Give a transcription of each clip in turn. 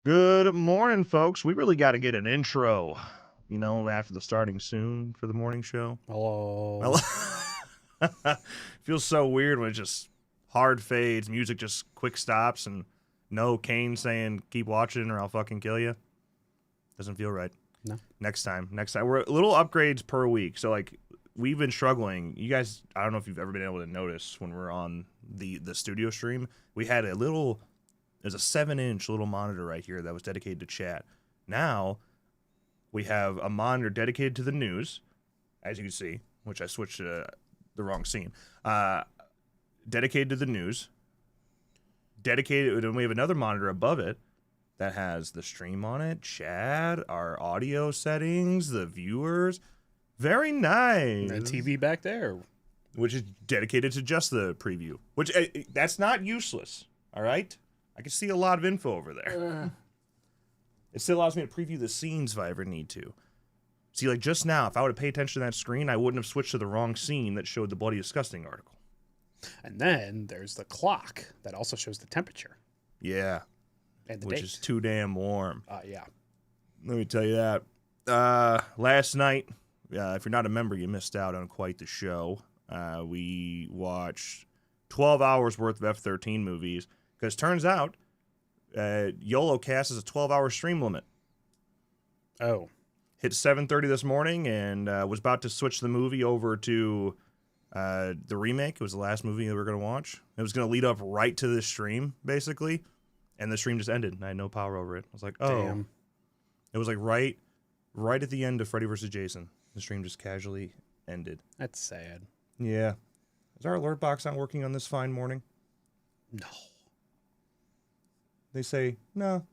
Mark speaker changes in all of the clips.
Speaker 1: Good morning, folks. We really got to get an intro, after the starting soon for the morning show.
Speaker 2: Hello.
Speaker 1: Feels so weird when it just hard fades, music just quick stops, and no Kane saying, keep watching or I'll fucking kill you. Doesn't feel right.
Speaker 2: No.
Speaker 1: Next time. We're little upgrades per week. So, we've been struggling. You guys, I don't know if you've ever been able to notice when we're on the studio stream, we had there's a 7-inch little monitor right here that was dedicated to chat. Now, we have a monitor dedicated to the news, as you can see, which I switched to the wrong scene. Dedicated to the news. And we have another monitor above it that has the stream on it, chat, our audio settings, the viewers. Very nice.
Speaker 2: And TV back there.
Speaker 1: Which is dedicated to just the preview. Which, that's not useless, all right? I can see a lot of info over there. It still allows me to preview the scenes if I ever need to. See, just now, if I would have paid attention to that screen, I wouldn't have switched to the wrong scene that showed the Bloody Disgusting article.
Speaker 2: And then there's the clock that also shows the temperature.
Speaker 1: Yeah.
Speaker 2: And the
Speaker 1: which
Speaker 2: date.
Speaker 1: is too damn warm.
Speaker 2: Yeah.
Speaker 1: Let me tell you that. Last night, if you're not a member, you missed out on quite the show. We watched 12 hours worth of F-13 movies. Because turns out, YOLO Cast is a 12-hour stream limit.
Speaker 2: Oh.
Speaker 1: Hit 7:30 this morning and was about to switch the movie over to the remake. It was the last movie that we were going to watch. It was going to lead up right to this stream, basically. And the stream just ended. And I had no power over it. I was like, oh.
Speaker 2: Damn.
Speaker 1: It was right at the end of Freddy vs. Jason. The stream just casually ended.
Speaker 2: That's sad.
Speaker 1: Yeah. Is our alert box not working on this fine morning?
Speaker 2: No.
Speaker 1: They say, no.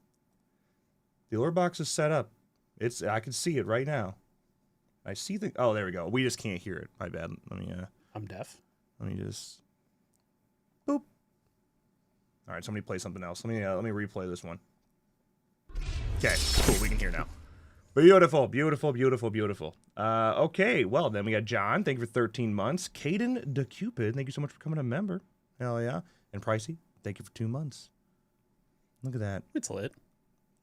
Speaker 1: The alert box is set up. I can see it right now. I see the... Oh, there we go. We just can't hear it. My bad. Let me...
Speaker 2: I'm deaf.
Speaker 1: Let me just... Boop. All right, somebody play something else. Let me replay this one. Okay, cool. We can hear now. Beautiful, beautiful, beautiful, beautiful. Okay, well, then we got John. Thank you for 13 months. Caden DeCupid, thank you so much for becoming a member. Hell yeah. And Pricey, thank you for 2 months. Look at that.
Speaker 2: It's lit.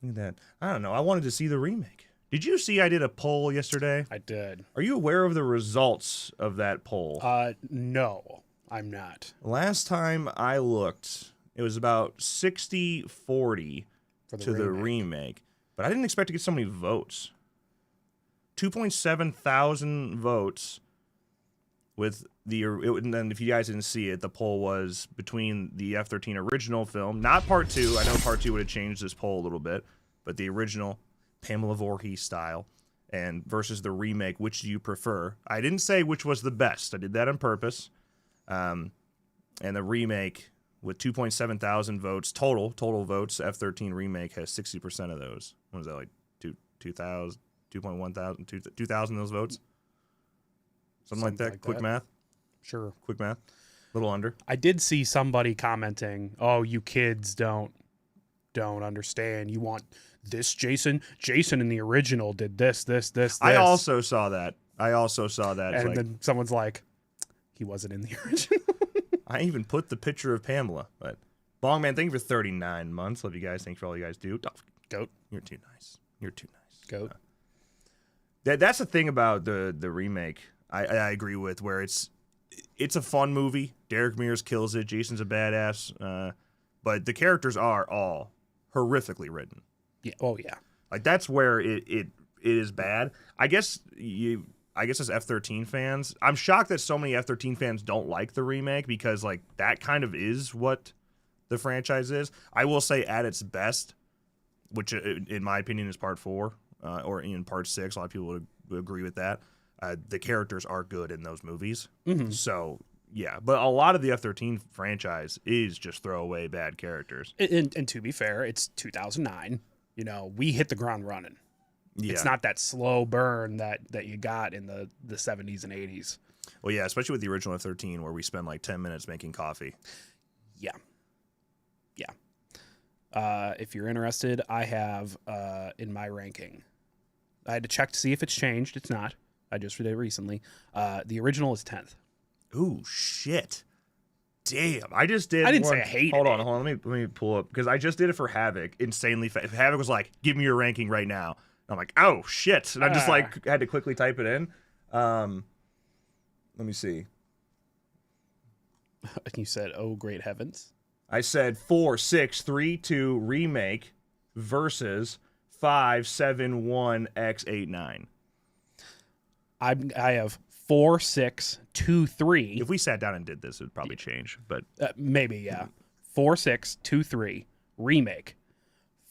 Speaker 1: Look at that. I don't know. I wanted to see the remake. Did you see I did a poll yesterday?
Speaker 2: I did.
Speaker 1: Are you aware of the results of that poll?
Speaker 2: No, I'm not.
Speaker 1: Last time I looked, it was about 60-40 to the remake. But I didn't expect to get so many votes. 2.7 thousand votes with and then if you guys didn't see it, the poll was between the F-13 original film, not part 2. I know part 2 would have changed this poll a little bit, but the original Pamela Voorhees style and versus the remake, which do you prefer? I didn't say which was the best. I did that on purpose. And the remake with 2.7 thousand votes, total votes, F-13 remake has 60% of those. What is that, like 2,000, 2.1 thousand, 2,000 of those votes? Something like that. Quick math?
Speaker 2: Sure.
Speaker 1: Quick math. A little under.
Speaker 2: I did see somebody commenting, oh, you kids don't understand. You want this Jason? Jason in the original did this.
Speaker 1: I also saw that.
Speaker 2: And then someone's like, he wasn't in the original.
Speaker 1: I even put the picture of Pamela. But Bongman, thank you for 39 months. Love you guys. Thank you for all you guys do. Oh,
Speaker 2: Goat.
Speaker 1: You're too nice.
Speaker 2: Goat.
Speaker 1: That's the thing about the remake. I agree with, where it's a fun movie. Derek Mears kills it. Jason's a badass. But the characters are all horrifically written.
Speaker 2: Yeah. Oh yeah.
Speaker 1: That's where it is bad. I guess as F-13 fans, I'm shocked that so many F-13 fans don't like the remake, because that kind of is what the franchise is. I will say at its best, which in my opinion is part 4 or in part 6, a lot of people would agree with that. The characters are good in those movies. Mm-hmm. So, yeah. But a lot of the F-13 franchise is just throwaway bad characters.
Speaker 2: And to be fair, it's 2009. We hit the ground running. Yeah. It's not that slow burn that you got in the 70s and 80s.
Speaker 1: Well, yeah, especially with the original F-13, where we spend 10 minutes making coffee.
Speaker 2: Yeah. If you're interested, I have in my ranking. I had to check to see if it's changed. It's not. I just did it recently. The original is 10th.
Speaker 1: Ooh, shit. damn. I just did.
Speaker 2: I didn't say I hated
Speaker 1: Hold on.
Speaker 2: it.
Speaker 1: Let me pull up because I just did it for Havoc. Insanely fast. Havoc was like, "Give me your ranking right now." And I'm like, "Oh shit!" And I just like had to quickly type it in. Let me see.
Speaker 2: You said, "Oh great heavens!"
Speaker 1: I said 4, 6, 3, 2 remake versus 5, 7, 1 X 8, 9.
Speaker 2: I have 4, 6, 2, 3.
Speaker 1: If we sat down and did this, it'd probably change. But
Speaker 2: Maybe, yeah. 4, 6, 2, 3 remake.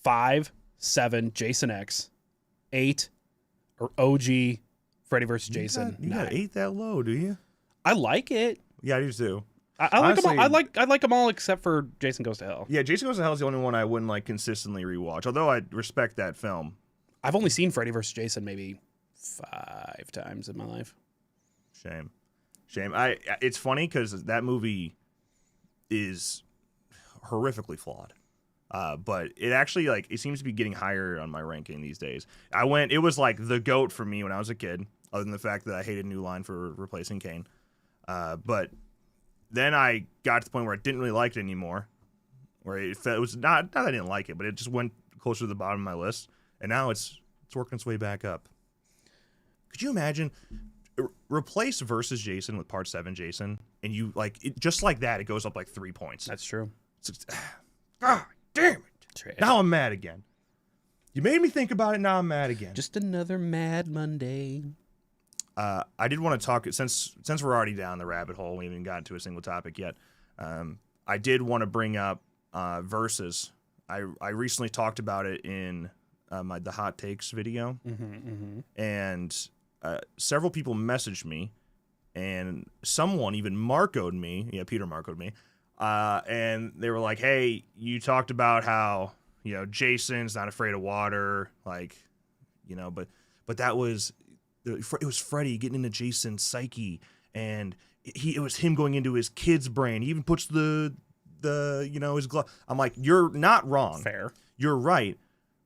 Speaker 2: 5, 7 Jason X. 8 or OG Freddy vs. Jason.
Speaker 1: You got 8 that low, do you?
Speaker 2: I like it.
Speaker 1: Yeah, I do too.
Speaker 2: I like them all. I like them all except for Jason Goes to Hell.
Speaker 1: Yeah, Jason Goes to Hell is the only one I wouldn't like consistently rewatch. Although I respect that film.
Speaker 2: I've only seen Freddy vs. Jason maybe 5 times in my life.
Speaker 1: Shame. It's funny because that movie is horrifically flawed. But it actually it seems to be getting higher on my ranking these days. It was like the GOAT for me when I was a kid, other than the fact that I hated New Line for replacing Kane. But then I got to the point where I didn't really like it anymore. Where it was not that I didn't like it, but it just went closer to the bottom of my list. And now it's working its way back up. Could you imagine replace versus Jason with Part 7 Jason, and you just like that, it goes up like 3 points.
Speaker 2: That's true.
Speaker 1: God damn it!
Speaker 2: Trash.
Speaker 1: Now I'm mad again. You made me think about it. Now I'm mad again.
Speaker 2: Just another Mad Monday.
Speaker 1: I did want to talk since we're already down the rabbit hole. We haven't even gotten to a single topic yet. I did want to bring up versus. I recently talked about it in the hot takes video, and several people messaged me, and someone even Marco'd me. Yeah, Peter Marco'd me, and they were like, "Hey, you talked about how Jason's not afraid of water, but that was." It was Freddy getting into Jason's psyche, and it was him going into his kid's brain. He even puts his glove. I'm like, you're not wrong.
Speaker 2: Fair.
Speaker 1: You're right.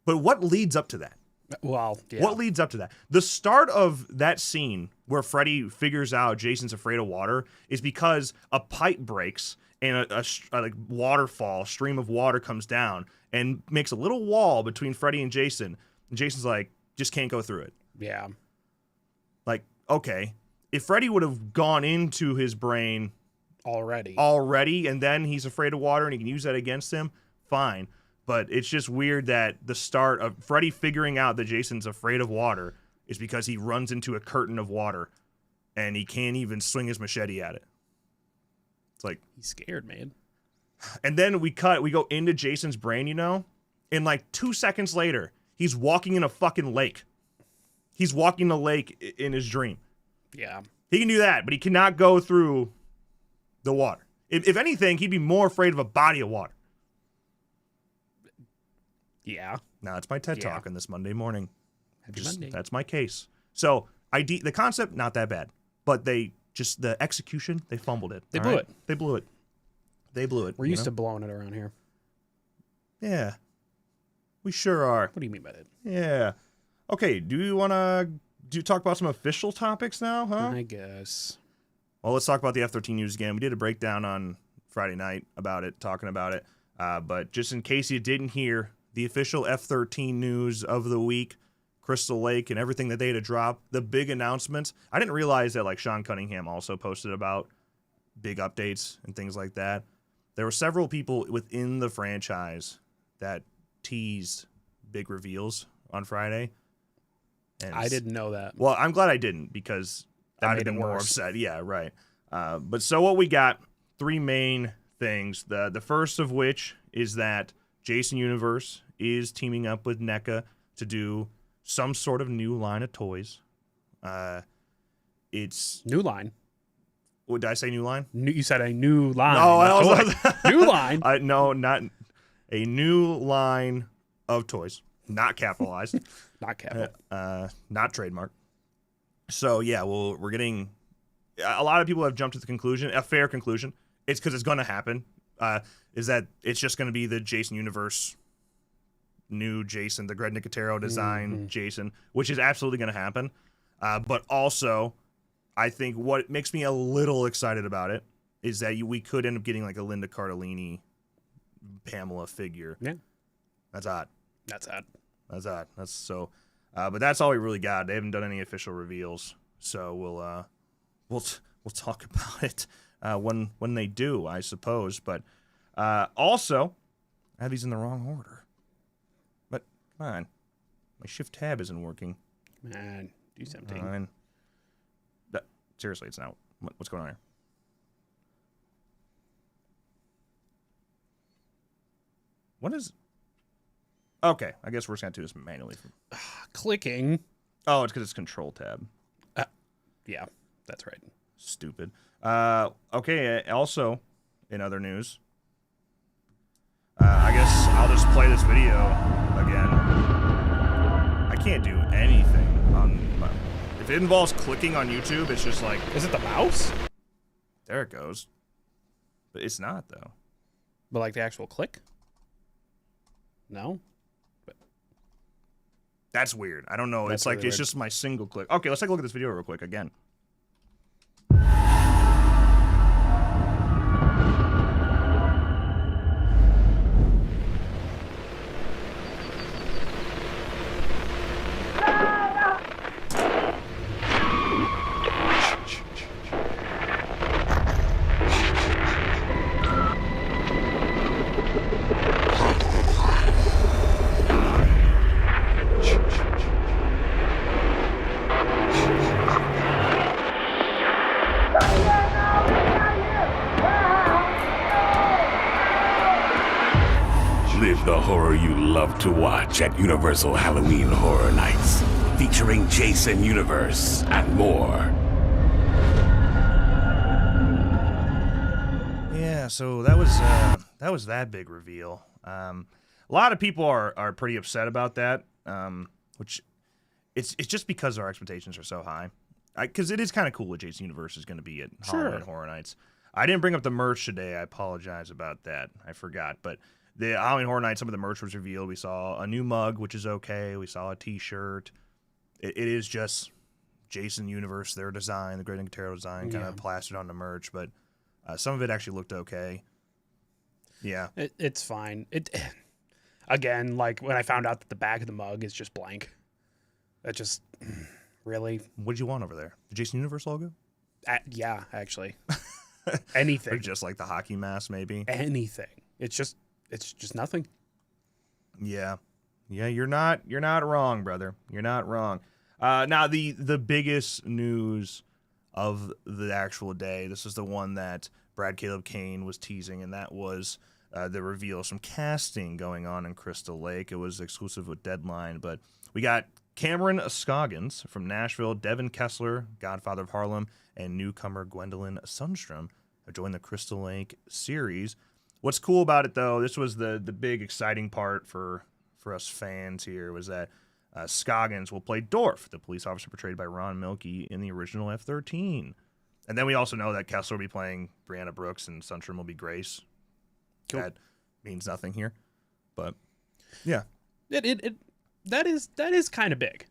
Speaker 1: But what leads up to that?
Speaker 2: Well, yeah.
Speaker 1: What leads up to that? The start of that scene where Freddy figures out Jason's afraid of water is because a pipe breaks and a waterfall, stream of water comes down and makes a little wall between Freddy and Jason. And Jason's like, just can't go through it.
Speaker 2: Yeah.
Speaker 1: Okay, if Freddy would have gone into his brain already, and then he's afraid of water and he can use that against him, fine. But it's just weird that the start of Freddy figuring out that Jason's afraid of water is because he runs into a curtain of water and he can't even swing his machete at it. It's like...
Speaker 2: He's scared, man.
Speaker 1: And then we go into Jason's brain, and 2 seconds later, he's walking in a fucking lake. He's walking the lake in his dream.
Speaker 2: Yeah.
Speaker 1: He can do that, but he cannot go through the water. If anything, he'd be more afraid of a body of water.
Speaker 2: Yeah.
Speaker 1: Now, it's my TED Talk on this Monday morning.
Speaker 2: Monday.
Speaker 1: That's my case. So, the concept, not that bad. But the execution, they fumbled it.
Speaker 2: They blew it.
Speaker 1: They blew it.
Speaker 2: We're used to blowing it around here.
Speaker 1: Yeah. We sure are.
Speaker 2: What do you mean by that?
Speaker 1: Yeah. Okay, do you want to talk about some official topics now, huh?
Speaker 2: I guess.
Speaker 1: Well, let's talk about the F-13 news again. We did a breakdown on Friday night about it, talking about it. But just in case you didn't hear, the official F-13 news of the week, Crystal Lake and everything that they had to drop, the big announcements. I didn't realize that Sean Cunningham also posted about big updates and things like that. There were several people within the franchise that teased big reveals on Friday. And
Speaker 2: I didn't know that.
Speaker 1: Well, I'm glad I didn't because I'd have been more upset. Yeah, right. But so what we got, 3 main things. The first of which is that Jason Universe is teaming up with NECA to do some sort of new line of toys. It's...
Speaker 2: New line?
Speaker 1: What, did I say new line?
Speaker 2: You said a new line.
Speaker 1: No, I was...
Speaker 2: New line?
Speaker 1: No, not... A new line of toys. Not capitalized.
Speaker 2: Not capital.
Speaker 1: Not trademark. So, yeah, well, we're getting... A lot of people have jumped to the conclusion, a fair conclusion. It's because it's going to happen. Is that it's just going to be the Jason Universe, new Jason, the Greg Nicotero design Jason, which is absolutely going to happen. But also, I think what makes me a little excited about it is that we could end up getting like a Linda Cardellini, Pamela figure.
Speaker 2: Yeah,
Speaker 1: that's odd.
Speaker 2: That's odd.
Speaker 1: That's odd. That's so. But that's all we really got. They haven't done any official reveals, so we'll talk about it when they do, I suppose. But also, I have these in the wrong order. But come on, my shift tab isn't working.
Speaker 2: Man, do something.
Speaker 1: Seriously, it's not. What's going on here? What is? Okay, I guess we're just gonna do this manually.
Speaker 2: Clicking.
Speaker 1: Oh, it's because it's Control Tab.
Speaker 2: Yeah, that's right.
Speaker 1: Stupid. Okay. Also, in other news, I guess I'll just play this video again. I can't do anything on. If it involves clicking on YouTube, it's just like.
Speaker 2: Is it the mouse?
Speaker 1: There it goes. But it's not though.
Speaker 2: But like the actual click? No.
Speaker 1: That's weird. I don't know.
Speaker 2: That's
Speaker 1: It's like
Speaker 2: really
Speaker 1: it's
Speaker 2: weird.
Speaker 1: just my single click. Okay, let's take a look at this video real quick again.
Speaker 3: Live the horror you love to watch at Universal Halloween Horror Nights, featuring Jason Universe and more.
Speaker 1: Yeah, so that was that big reveal. A lot of people are pretty upset about that, which it's just because our expectations are so high. Because it is kind of cool what Jason Universe is going to be at Halloween Horror Nights. I didn't bring up the merch today. I apologize about that. I forgot, but the Halloween Horror Nights, some of the merch was revealed. We saw a new mug, which is okay. We saw a T-shirt. It is just Jason Universe, their design, the Great Tarot design, kind of plastered on the merch, but some of it actually looked okay. Yeah,
Speaker 2: It's fine. Again, like when I found out that the back of the mug is just blank. That just really.
Speaker 1: What did you want over there? The Jason Universe logo?
Speaker 2: Yeah, actually. Anything.
Speaker 1: Or just like the hockey mask, maybe?
Speaker 2: Anything. It's just nothing.
Speaker 1: Yeah. Yeah, you're not wrong, brother. You're not wrong. Now the biggest news of the actual day, this is the one that Brad Caleb Kane was teasing, and that was the reveal of some casting going on in Crystal Lake. It was exclusive with Deadline, but we got Cameron Scoggins from Nashville, Devin Kessler, Godfather of Harlem, and newcomer Gwendolyn Sundstrom have joined the Crystal Lake series. What's cool about it, though, this was the big exciting part for us fans here, was that Scoggins will play Dorf, the police officer portrayed by Ron Milkey in the original F-13. And then we also know that Kessler will be playing Brianna Brooks and Sundstrom will be Grace. Cool. That means nothing here, but yeah.
Speaker 2: That is kind of big.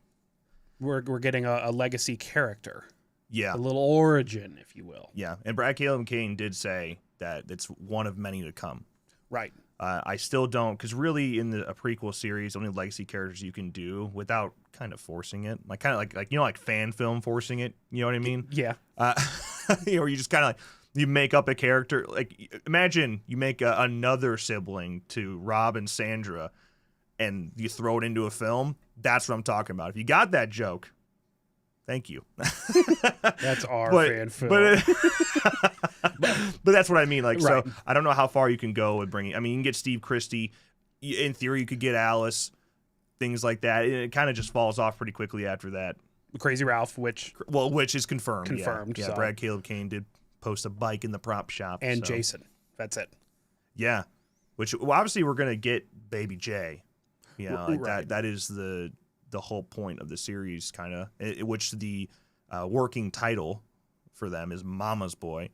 Speaker 2: We're getting a legacy character.
Speaker 1: Yeah.
Speaker 2: A little origin, if you will.
Speaker 1: Yeah, and Brad Caleb Kane did say that it's one of many to come.
Speaker 2: Right.
Speaker 1: I still don't, because really in a prequel series, only legacy characters you can do without kind of forcing it, like kind of like like fan film forcing it. You know what I mean?
Speaker 2: Yeah.
Speaker 1: Or you just kind of like you make up a character. Like imagine you make another sibling to Rob and Sandra, and you throw it into a film. That's what I'm talking about. If you got that joke, thank you.
Speaker 2: That's our fan film.
Speaker 1: But that's what I mean. Like,
Speaker 2: right.
Speaker 1: So I don't know how far you can go with bringing. I mean, you can get Steve Christie. In theory, you could get Alice. Things like that. It kind of just falls off pretty quickly after that.
Speaker 2: Crazy Ralph, which
Speaker 1: is confirmed.
Speaker 2: Confirmed.
Speaker 1: Yeah.
Speaker 2: So.
Speaker 1: Brad Caleb Kane did post a bike in the prop shop.
Speaker 2: And so. Jason. That's it.
Speaker 1: Yeah. Which obviously we're gonna get Baby J. You know, like
Speaker 2: right.
Speaker 1: that is the whole point of the series, kind of. Which the working title for them is Mama's Boy.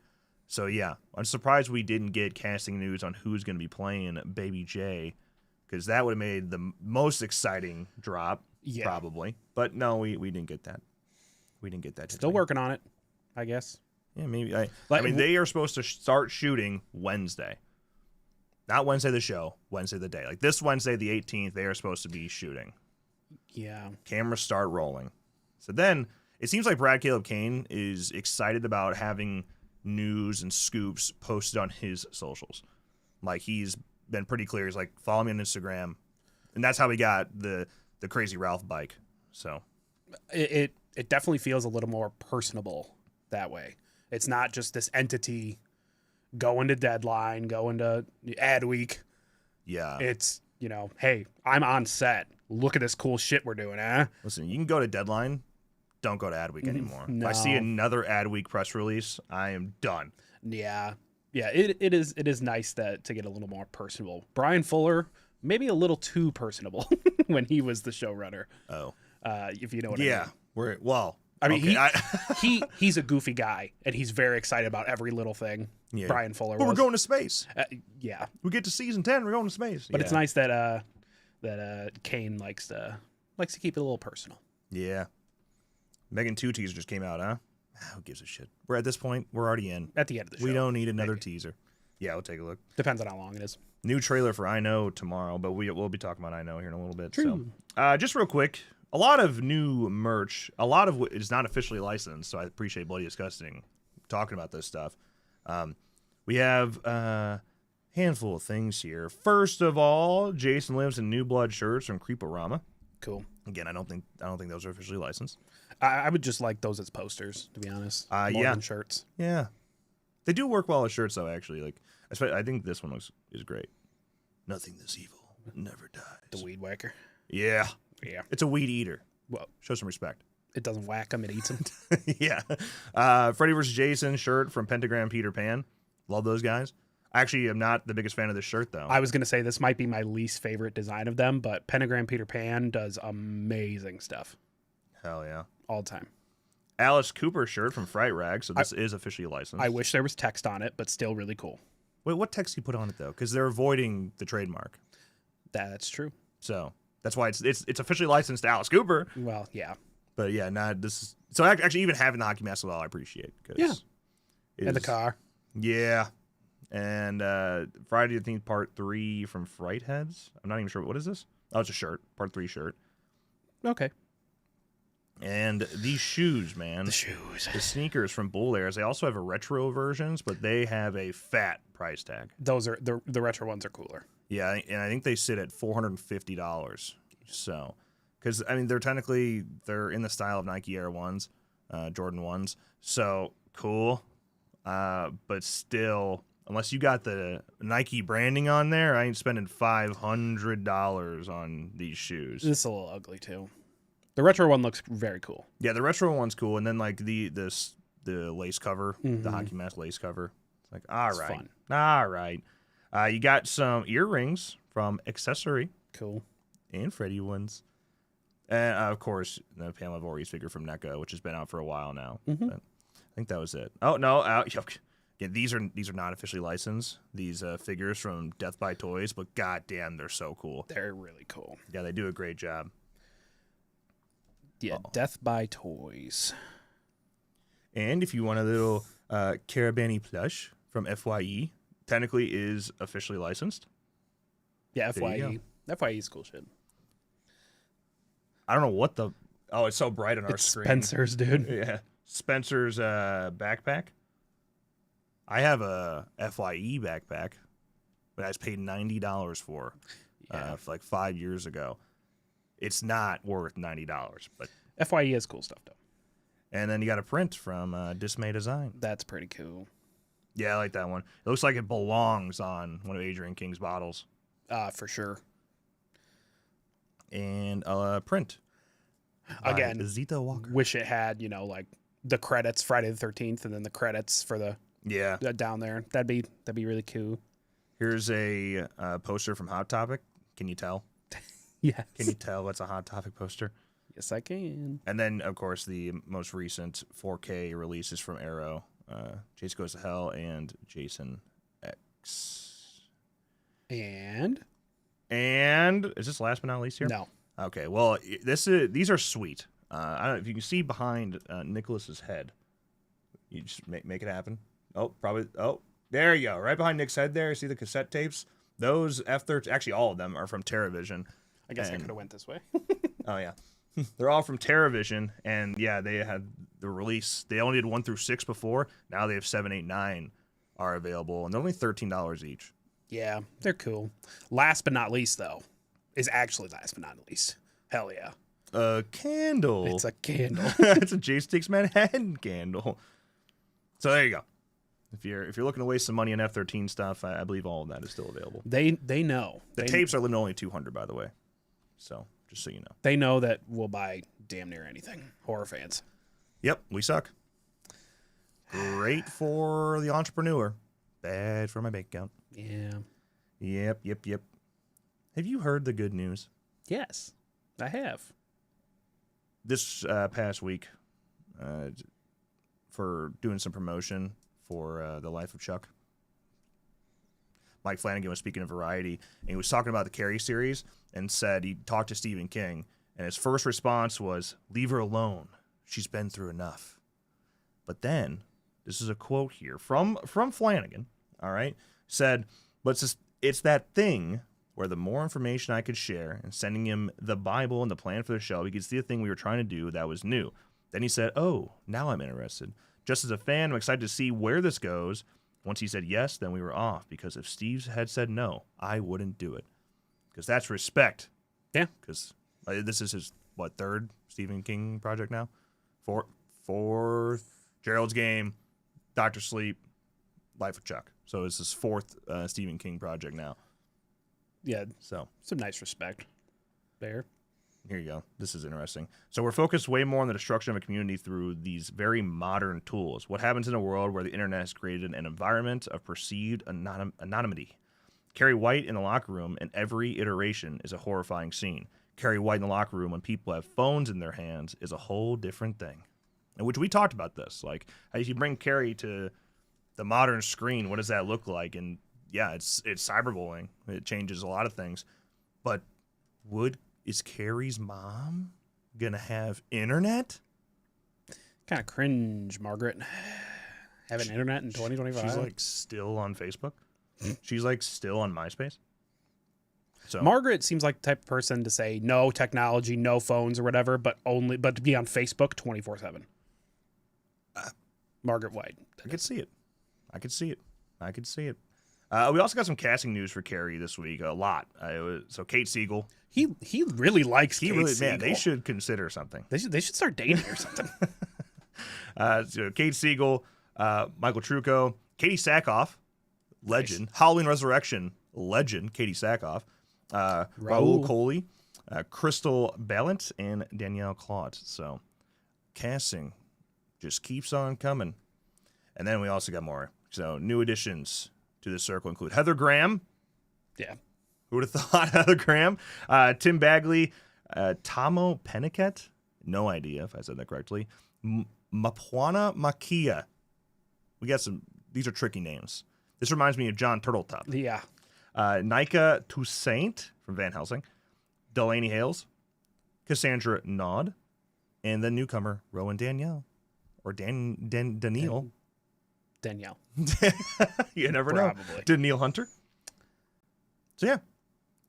Speaker 1: So yeah, I'm surprised we didn't get casting news on who's going to be playing Baby J, because that would have made the most exciting drop, probably. But no, we didn't get that. We didn't get that.
Speaker 2: Still working on it, I guess.
Speaker 1: Yeah, maybe. I mean, they are supposed to start shooting Wednesday. Not Wednesday the show, Wednesday the day. Like this Wednesday, the 18th, they are supposed to be shooting.
Speaker 2: Yeah.
Speaker 1: Cameras start rolling. So then it seems like Brad Caleb Kane is excited about having news and scoops posted on his socials. Like he's been pretty clear. He's like, follow me on Instagram. And that's how we got the Crazy Ralph bike. So
Speaker 2: It definitely feels a little more personable that way. It's not just this entity going to deadline, going to ad week.
Speaker 1: yeah.
Speaker 2: It's, hey, I'm on set. Look at this cool shit we're doing, eh?
Speaker 1: Listen, you can go to deadline. Don't go to ad week anymore.
Speaker 2: No.
Speaker 1: If I see another ad week press release, I am done.
Speaker 2: Yeah. Yeah, it is nice to get a little more personable. Brian Fuller, maybe a little too personable when he was the showrunner.
Speaker 1: Oh.
Speaker 2: If you know what I mean.
Speaker 1: Yeah.
Speaker 2: I mean,
Speaker 1: okay.
Speaker 2: he's a goofy guy, and he's very excited about every little thing.
Speaker 1: Yeah.
Speaker 2: Brian Fuller
Speaker 1: But
Speaker 2: was.
Speaker 1: we're going to space.
Speaker 2: Yeah.
Speaker 1: We get to season 10, we're going to space.
Speaker 2: But it's nice that Kane likes to keep it a little personal.
Speaker 1: Yeah. Megan 2 teaser just came out, huh? Who gives a shit? We're at this point, we're already in.
Speaker 2: At the end of the show.
Speaker 1: We don't need another teaser. Yeah, we'll take a look.
Speaker 2: Depends on how long it is.
Speaker 1: New trailer for I Know tomorrow, but we'll be talking about I Know here in a little bit.
Speaker 2: True.
Speaker 1: So, just real quick, a lot of new merch. A lot of it is not officially licensed, so I appreciate Bloody Disgusting talking about this stuff. We have a handful of things here. First of all, Jason Lives in New Blood shirts from Creeporama.
Speaker 2: Cool.
Speaker 1: Again, I don't think those are officially licensed.
Speaker 2: I would just like those as posters, to be honest. More
Speaker 1: Yeah.
Speaker 2: than shirts.
Speaker 1: Yeah, they do work well as shirts, though. Actually, like I think this one is great. Nothing this evil never dies.
Speaker 2: The weed whacker.
Speaker 1: Yeah,
Speaker 2: Yeah.
Speaker 1: it's a weed eater.
Speaker 2: Well,
Speaker 1: Show some respect.
Speaker 2: it doesn't whack them, it eats them.
Speaker 1: Yeah. Freddy vs. Jason shirt from Pentagram Peter Pan. Love those guys. Actually, I'm not the biggest fan of this shirt, though.
Speaker 2: I was going to say this might be my least favorite design of them, but Pentagram Peter Pan does amazing stuff
Speaker 1: Hell yeah.
Speaker 2: all the time.
Speaker 1: Alice Cooper shirt from Fright Rag, so this is officially licensed.
Speaker 2: I wish there was text on it, but still really cool.
Speaker 1: Wait, what text do you put on it, though? Because they're avoiding the trademark.
Speaker 2: That's true.
Speaker 1: So that's why it's officially licensed to Alice Cooper.
Speaker 2: Well, yeah.
Speaker 1: But yeah, so actually even having the hockey mask as well, I appreciate.
Speaker 2: Yeah. And the car.
Speaker 1: Yeah. And Friday the 13th Part 3 from Fright Heads. I'm not even sure. What is this? Oh, it's a shirt. Part 3 shirt.
Speaker 2: Okay.
Speaker 1: And these shoes, man.
Speaker 2: The shoes.
Speaker 1: The sneakers from Bull Airs. They also have a retro versions, but they have a fat price tag.
Speaker 2: Those are the retro ones are cooler.
Speaker 1: Yeah, and I think they sit at $450. So, because I mean, they're in the style of Nike Air Ones, Jordan Ones. So cool, but still, unless you got the Nike branding on there, I ain't spending $500 on these shoes.
Speaker 2: This is a little ugly too. The retro one looks very cool.
Speaker 1: Yeah, the retro one's cool, and then like the lace cover, the hockey mask lace cover. It's like all right. You got some earrings from Accessory.
Speaker 2: Cool.
Speaker 1: And Freddy ones. And of course, the Pamela Voorhees figure from NECA, which has been out for a while now. But I think that was it. Oh no! Yeah, these are not officially licensed. These figures from Death by Toys, but goddamn, they're so cool.
Speaker 2: They're really cool.
Speaker 1: Yeah, they do a great job.
Speaker 2: Yeah, Death by Toys.
Speaker 1: And if you want a little Carabani plush from FYE, technically is officially licensed.
Speaker 2: Yeah,
Speaker 1: There you
Speaker 2: FYE. FYE is cool shit.
Speaker 1: I don't know what the... Oh, it's so bright on our
Speaker 2: It's
Speaker 1: screen.
Speaker 2: Spencer's, dude.
Speaker 1: Yeah. Spencer's backpack. I have a FYE backpack that I was paid $90 for like 5 years ago. It's not worth $90, but...
Speaker 2: FYE is cool stuff, though.
Speaker 1: And then you got a print from Dismay Design.
Speaker 2: That's pretty cool.
Speaker 1: Yeah, I like that one. It looks like it belongs on one of Adrian King's bottles.
Speaker 2: For sure.
Speaker 1: And a print.
Speaker 2: Again,
Speaker 1: Zita Walker.
Speaker 2: wish it had, like the credits Friday the 13th and then the credits for the down there. That'd be really cool.
Speaker 1: Here's a poster from Hot Topic. Can you tell?
Speaker 2: Yes.
Speaker 1: Can you tell what's a Hot Topic poster?
Speaker 2: Yes, I can.
Speaker 1: And then, of course, the most recent 4K releases from Arrow. Jason Goes to Hell and Jason X.
Speaker 2: And
Speaker 1: is this last but not least here?
Speaker 2: no.
Speaker 1: Okay, well, these are sweet. I don't know if you can see behind Nicholas's head. You just make it happen. Oh, probably. Oh, there you go. Right behind Nick's head there. See the cassette tapes? Those F-13, actually all of them are from TerraVision.
Speaker 2: I guess I could have went this way.
Speaker 1: Oh, yeah. They're all from TerraVision. And, yeah, they had the release. They only did 1 through 6 before. Now they have 7, 8, 9 are available. And they're only $13 each.
Speaker 2: Yeah, they're cool. Last but not least, though, is actually last but not least. Hell yeah.
Speaker 1: A candle.
Speaker 2: It's a candle.
Speaker 1: It's a J Sticks Manhattan candle. So there you go. If you're looking to waste some money on F-13 stuff, I believe all of that is still available.
Speaker 2: They know.
Speaker 1: The tapes are limited only 200, by the way. So just so you know.
Speaker 2: They know that we'll buy damn near anything. Horror fans.
Speaker 1: Yep, we suck. Great for the entrepreneur. Bad for my bank account.
Speaker 2: Yeah.
Speaker 1: Yep. Have you heard the good news?
Speaker 2: Yes, I have.
Speaker 1: This past week, for doing some promotion for The Life of Chuck, Mike Flanagan was speaking of Variety, and he was talking about the Carrie series and said he talked to Stephen King, and his first response was, "Leave her alone. She's been through enough." But then, this is a quote here from Flanagan, all right, said, "But it's that thing where the more information I could share and sending him the Bible and the plan for the show, he could see the thing we were trying to do that was new. Then he said, oh, now I'm interested. Just as a fan, I'm excited to see where this goes. Once he said yes, then we were off, because if Steve had said no, I wouldn't do it. Because that's respect."
Speaker 2: Yeah.
Speaker 1: Because this is his, third Stephen King project now? Fourth. Gerald's Game, Dr. Sleep, Life of Chuck. So it's his fourth Stephen King project now.
Speaker 2: Yeah.
Speaker 1: So
Speaker 2: Some nice respect there.
Speaker 1: here you go. This is interesting. So we're focused way more on the destruction of a community through these very modern tools. What happens in a world where the internet has created an environment of perceived anonymity? Carrie White in the locker room in every iteration is a horrifying scene. Carrie White in the locker room when people have phones in their hands is a whole different thing. And which we talked about this. Like, as you bring Carrie to the modern screen, what does that look like? And yeah, it's cyberbullying. It changes a lot of things. But is Carrie's mom gonna have internet?
Speaker 2: Kind of cringe, Margaret. Having internet in 2025.
Speaker 1: She's like still on Facebook. She's like still on MySpace. So
Speaker 2: Margaret seems like the type of person to say no technology, no phones or whatever, but to be on Facebook 24/7. Margaret White.
Speaker 1: I could see it. We also got some casting news for Carrie this week. A lot. So Kate Siegel.
Speaker 2: He really likes Kate Siegel.
Speaker 1: Man, they should consider something.
Speaker 2: They should start dating or something.
Speaker 1: So Kate Siegel, Michael Trucco, Katie Sackhoff, legend, nice. Halloween Resurrection legend, Katie Sackhoff, Raul Coley, Crystal Ballant, and Danielle Claude. So casting just keeps on coming. And then we also got more. So new additions to the circle include Heather Graham.
Speaker 2: Yeah.
Speaker 1: Who would have thought? Heather Graham, Tim Bagley, Tamo Penniket. No idea if I said that correctly. Mapwana Makia. We got some. These are tricky names. This reminds me of John Turtletop.
Speaker 2: Yeah.
Speaker 1: Nika Toussaint from Van Helsing. Delaney Hales. Cassandra Nod. And the newcomer, Rowan Danielle. Or Danielle.
Speaker 2: Danielle.
Speaker 1: You never know. Danielle Hunter. So yeah,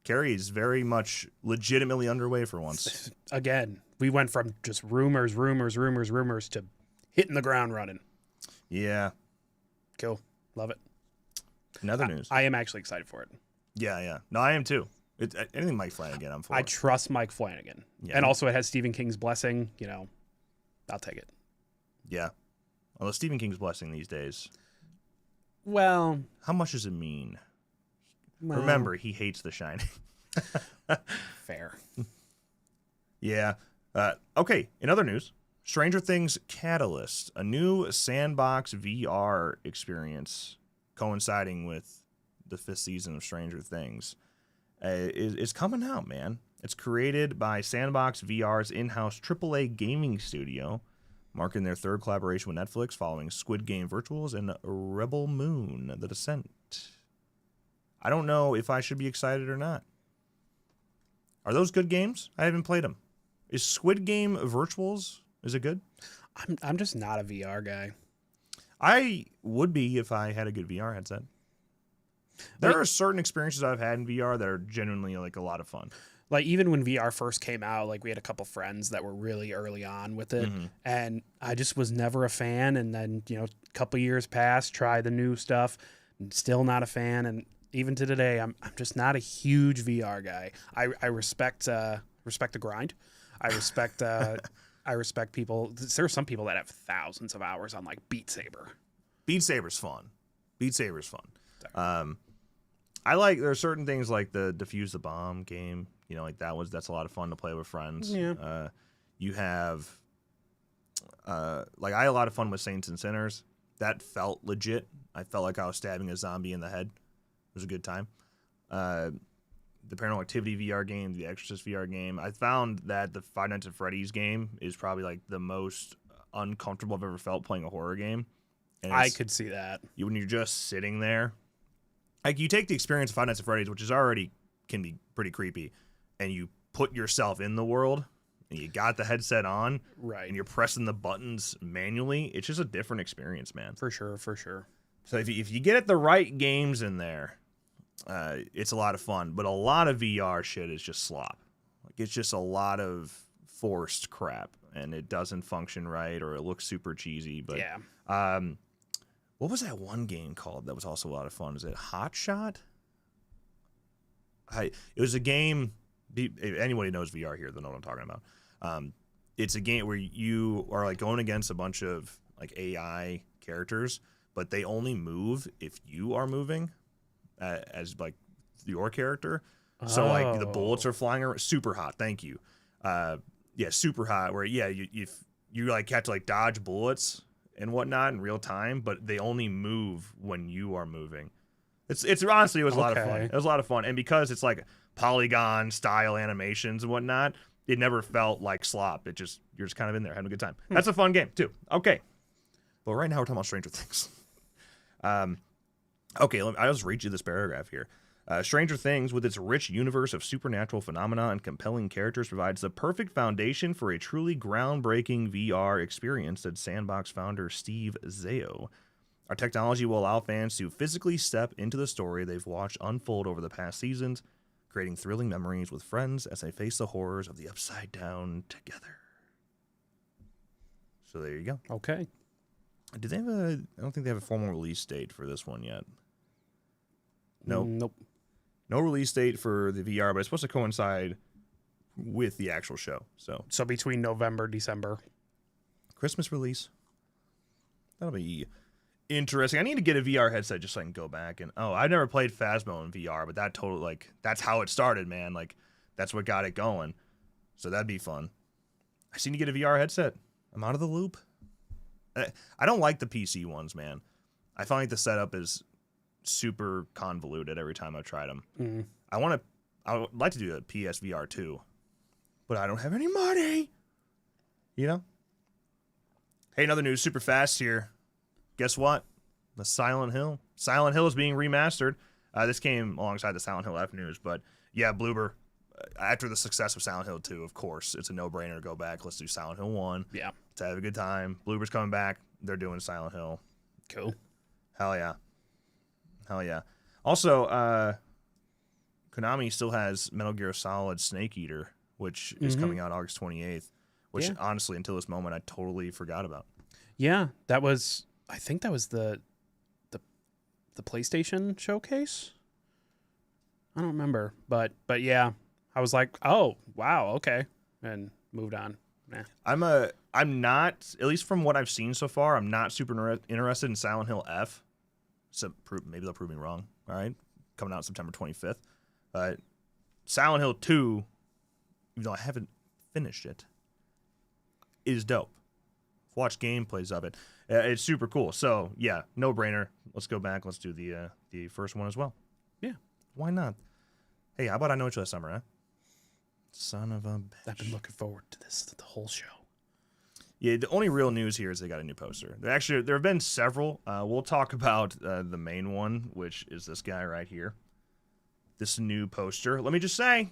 Speaker 1: Carrie is very much legitimately underway for once.
Speaker 2: Again, we went from just rumors to hitting the ground running.
Speaker 1: Yeah.
Speaker 2: Cool. Love it.
Speaker 1: Another news.
Speaker 2: I am actually excited for it.
Speaker 1: Yeah. No, I am too. Anything Mike Flanagan, I'm for.
Speaker 2: I trust Mike Flanagan. Yeah. And also it has Stephen King's blessing. I'll take it.
Speaker 1: Yeah. Although Stephen King's blessing these days.
Speaker 2: Well.
Speaker 1: How much does it mean? Well, remember, he hates The Shining.
Speaker 2: Fair.
Speaker 1: Yeah. Okay, in other news, Stranger Things Catalyst, a new sandbox VR experience coinciding with the 5th season of Stranger Things, is coming out, man. It's created by Sandbox VR's in-house AAA gaming studio, marking their 3rd collaboration with Netflix following Squid Game Virtuals and Rebel Moon, The Descent. I don't know if I should be excited or not. Are those good games? I haven't played them. Is Squid Game Virtuals, is it good?
Speaker 2: I'm just not a VR guy.
Speaker 1: I would be if I had a good VR headset. There are certain experiences I've had in VR that are genuinely like a lot of fun.
Speaker 2: Like even when VR first came out, like we had a couple friends that were really early on with it, and I just was never a fan. And then a couple years passed, try the new stuff, and still not a fan. And even to today, I'm just not a huge VR guy. I respect the grind. I respect people. There are some people that have thousands of hours on like Beat Saber.
Speaker 1: Beat Saber's fun. I like, there are certain things like the Defuse the Bomb game, like that's a lot of fun to play with friends.
Speaker 2: Yeah.
Speaker 1: You have, like I had a lot of fun with Saints and Sinners. That felt legit. I felt like I was stabbing a zombie in the head. It was a good time. The Paranormal Activity VR game, the Exorcist VR game. I found that the Five Nights at Freddy's game is probably like the most uncomfortable I've ever felt playing a horror game. And
Speaker 2: I could see that.
Speaker 1: When you're just sitting there, like you take the experience of Five Nights at Freddy's, which is already can be pretty creepy, and you put yourself in the world, and you got the headset on,
Speaker 2: right,
Speaker 1: and you're pressing the buttons manually. It's just a different experience, man.
Speaker 2: For sure.
Speaker 1: So if you get at the right games in there, it's a lot of fun. But a lot of VR shit is just slop. Like it's just a lot of forced crap, and it doesn't function right, or it looks super cheesy. But
Speaker 2: yeah.
Speaker 1: What was that one game called that was also a lot of fun? Is it Hot Shot? It was a game. If anybody knows VR here, they know what I'm talking about. It's a game where you are like going against a bunch of like AI characters, but they only move if you are moving as like your character. So like the bullets are flying around. Super Hot. Thank you. Yeah, Super Hot. Where you like have to like dodge bullets and whatnot in real time, but they only move when you are moving. It's honestly, it was a lot of fun. It was a lot of fun. And because it's like polygon style animations and whatnot, it never felt like slop. You're just kind of in there having a good time. That's a fun game too. Okay. But right now we're talking about Stranger Things. Okay, I'll just read you this paragraph here. Stranger Things, with its rich universe of supernatural phenomena and compelling characters, provides the perfect foundation for a truly groundbreaking VR experience, said Sandbox founder Steve Zao. Our technology will allow fans to physically step into the story they've watched unfold over the past seasons, creating thrilling memories with friends as they face the horrors of the Upside Down together. So there you go.
Speaker 2: Okay.
Speaker 1: Did they have I don't think they have a formal release date for this one yet.
Speaker 2: Nope.
Speaker 1: No release date for the VR, but it's supposed to coincide with the actual show. So
Speaker 2: between November, December.
Speaker 1: Christmas release. That'll be interesting. I need to get a VR headset just so I can go back and I've never played Phasmo in VR, but that totally like that's how it started, man. Like that's what got it going. So that'd be fun. I just need to get a VR headset. I'm out of the loop. I don't like the PC ones, man. I find like the setup is super convoluted every time I've tried them.
Speaker 2: Mm-hmm.
Speaker 1: I would like to do a PSVR too, but I don't have any money. Hey, another news super fast here. Guess what? The Silent Hill. Silent Hill is being remastered. This came alongside the Silent Hill F news, but yeah, Bloober, after the success of Silent Hill 2, of course, it's a no-brainer to go back. Let's do Silent Hill 1.
Speaker 2: Yeah.
Speaker 1: Let's have a good time. Bloober's coming back. They're doing Silent Hill.
Speaker 2: Cool.
Speaker 1: Hell yeah. Also, Konami still has Metal Gear Solid Snake Eater, which is coming out August 28th, which honestly, until this moment, I totally forgot about.
Speaker 2: Yeah, I think that was the PlayStation showcase. I don't remember, but yeah, I was like, oh wow, okay, and moved on. Nah.
Speaker 1: I'm not, at least from what I've seen so far, I'm not super interested in Silent Hill F. So maybe they'll prove me wrong. All right, coming out September 25th. But Silent Hill 2, even though I haven't finished it, is dope. Watch gameplays of it. It's super cool. So yeah, no brainer. Let's go back. Let's do the first one as well.
Speaker 2: Yeah,
Speaker 1: why not? Hey, how about I Know You Last Summer, huh? Son of a bitch.
Speaker 2: I've been looking forward to this the whole show.
Speaker 1: Yeah, the only real news here is they got a new poster. There have been several. We'll talk about the main one, which is this guy right here. This new poster. Let me just say,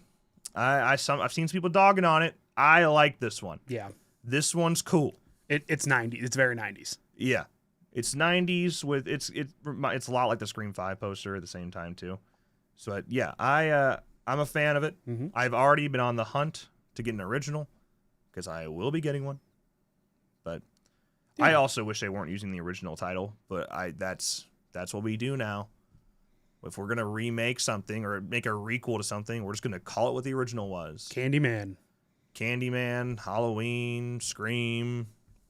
Speaker 1: I've seen some people dogging on it. I like this one.
Speaker 2: Yeah,
Speaker 1: this one's cool.
Speaker 2: It's 90s. It's very 90s.
Speaker 1: Yeah, It's 90s with it's a lot like the Scream 5 poster at the same time too. So yeah, I'm a fan of it.
Speaker 2: Mm-hmm.
Speaker 1: I've already been on the hunt to get an original because I will be getting one. But I also wish they weren't using the original title. But that's what we do now. If we're gonna remake something or make a requel to something, we're just gonna call it what the original was.
Speaker 2: Candyman,
Speaker 1: Halloween, Scream.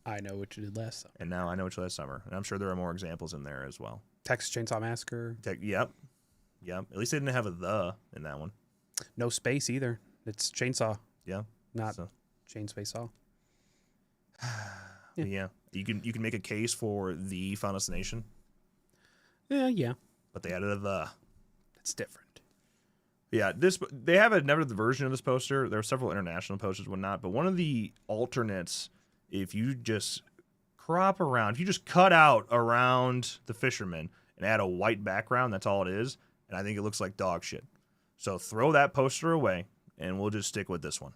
Speaker 2: I Know What You Did Last Summer.
Speaker 1: And now I Know What You Did Last Summer. And I'm sure there are more examples in there as well.
Speaker 2: Texas Chainsaw Massacre.
Speaker 1: Yep. At least they didn't have a "the" in that one.
Speaker 2: No space either. It's Chainsaw.
Speaker 1: Yeah.
Speaker 2: Not
Speaker 1: So.
Speaker 2: Chain Space Saw.
Speaker 1: Yeah. You can make a case for the Final Destination,
Speaker 2: Yeah.
Speaker 1: but they added a "the."
Speaker 2: It's different.
Speaker 1: Yeah, they have another version of this poster. There are several international posters and whatnot, but one of the alternates, if you just crop around, if you just cut out around the fisherman and add a white background, that's all it is, and I think it looks like dog shit. So throw that poster away, and we'll just stick with this one.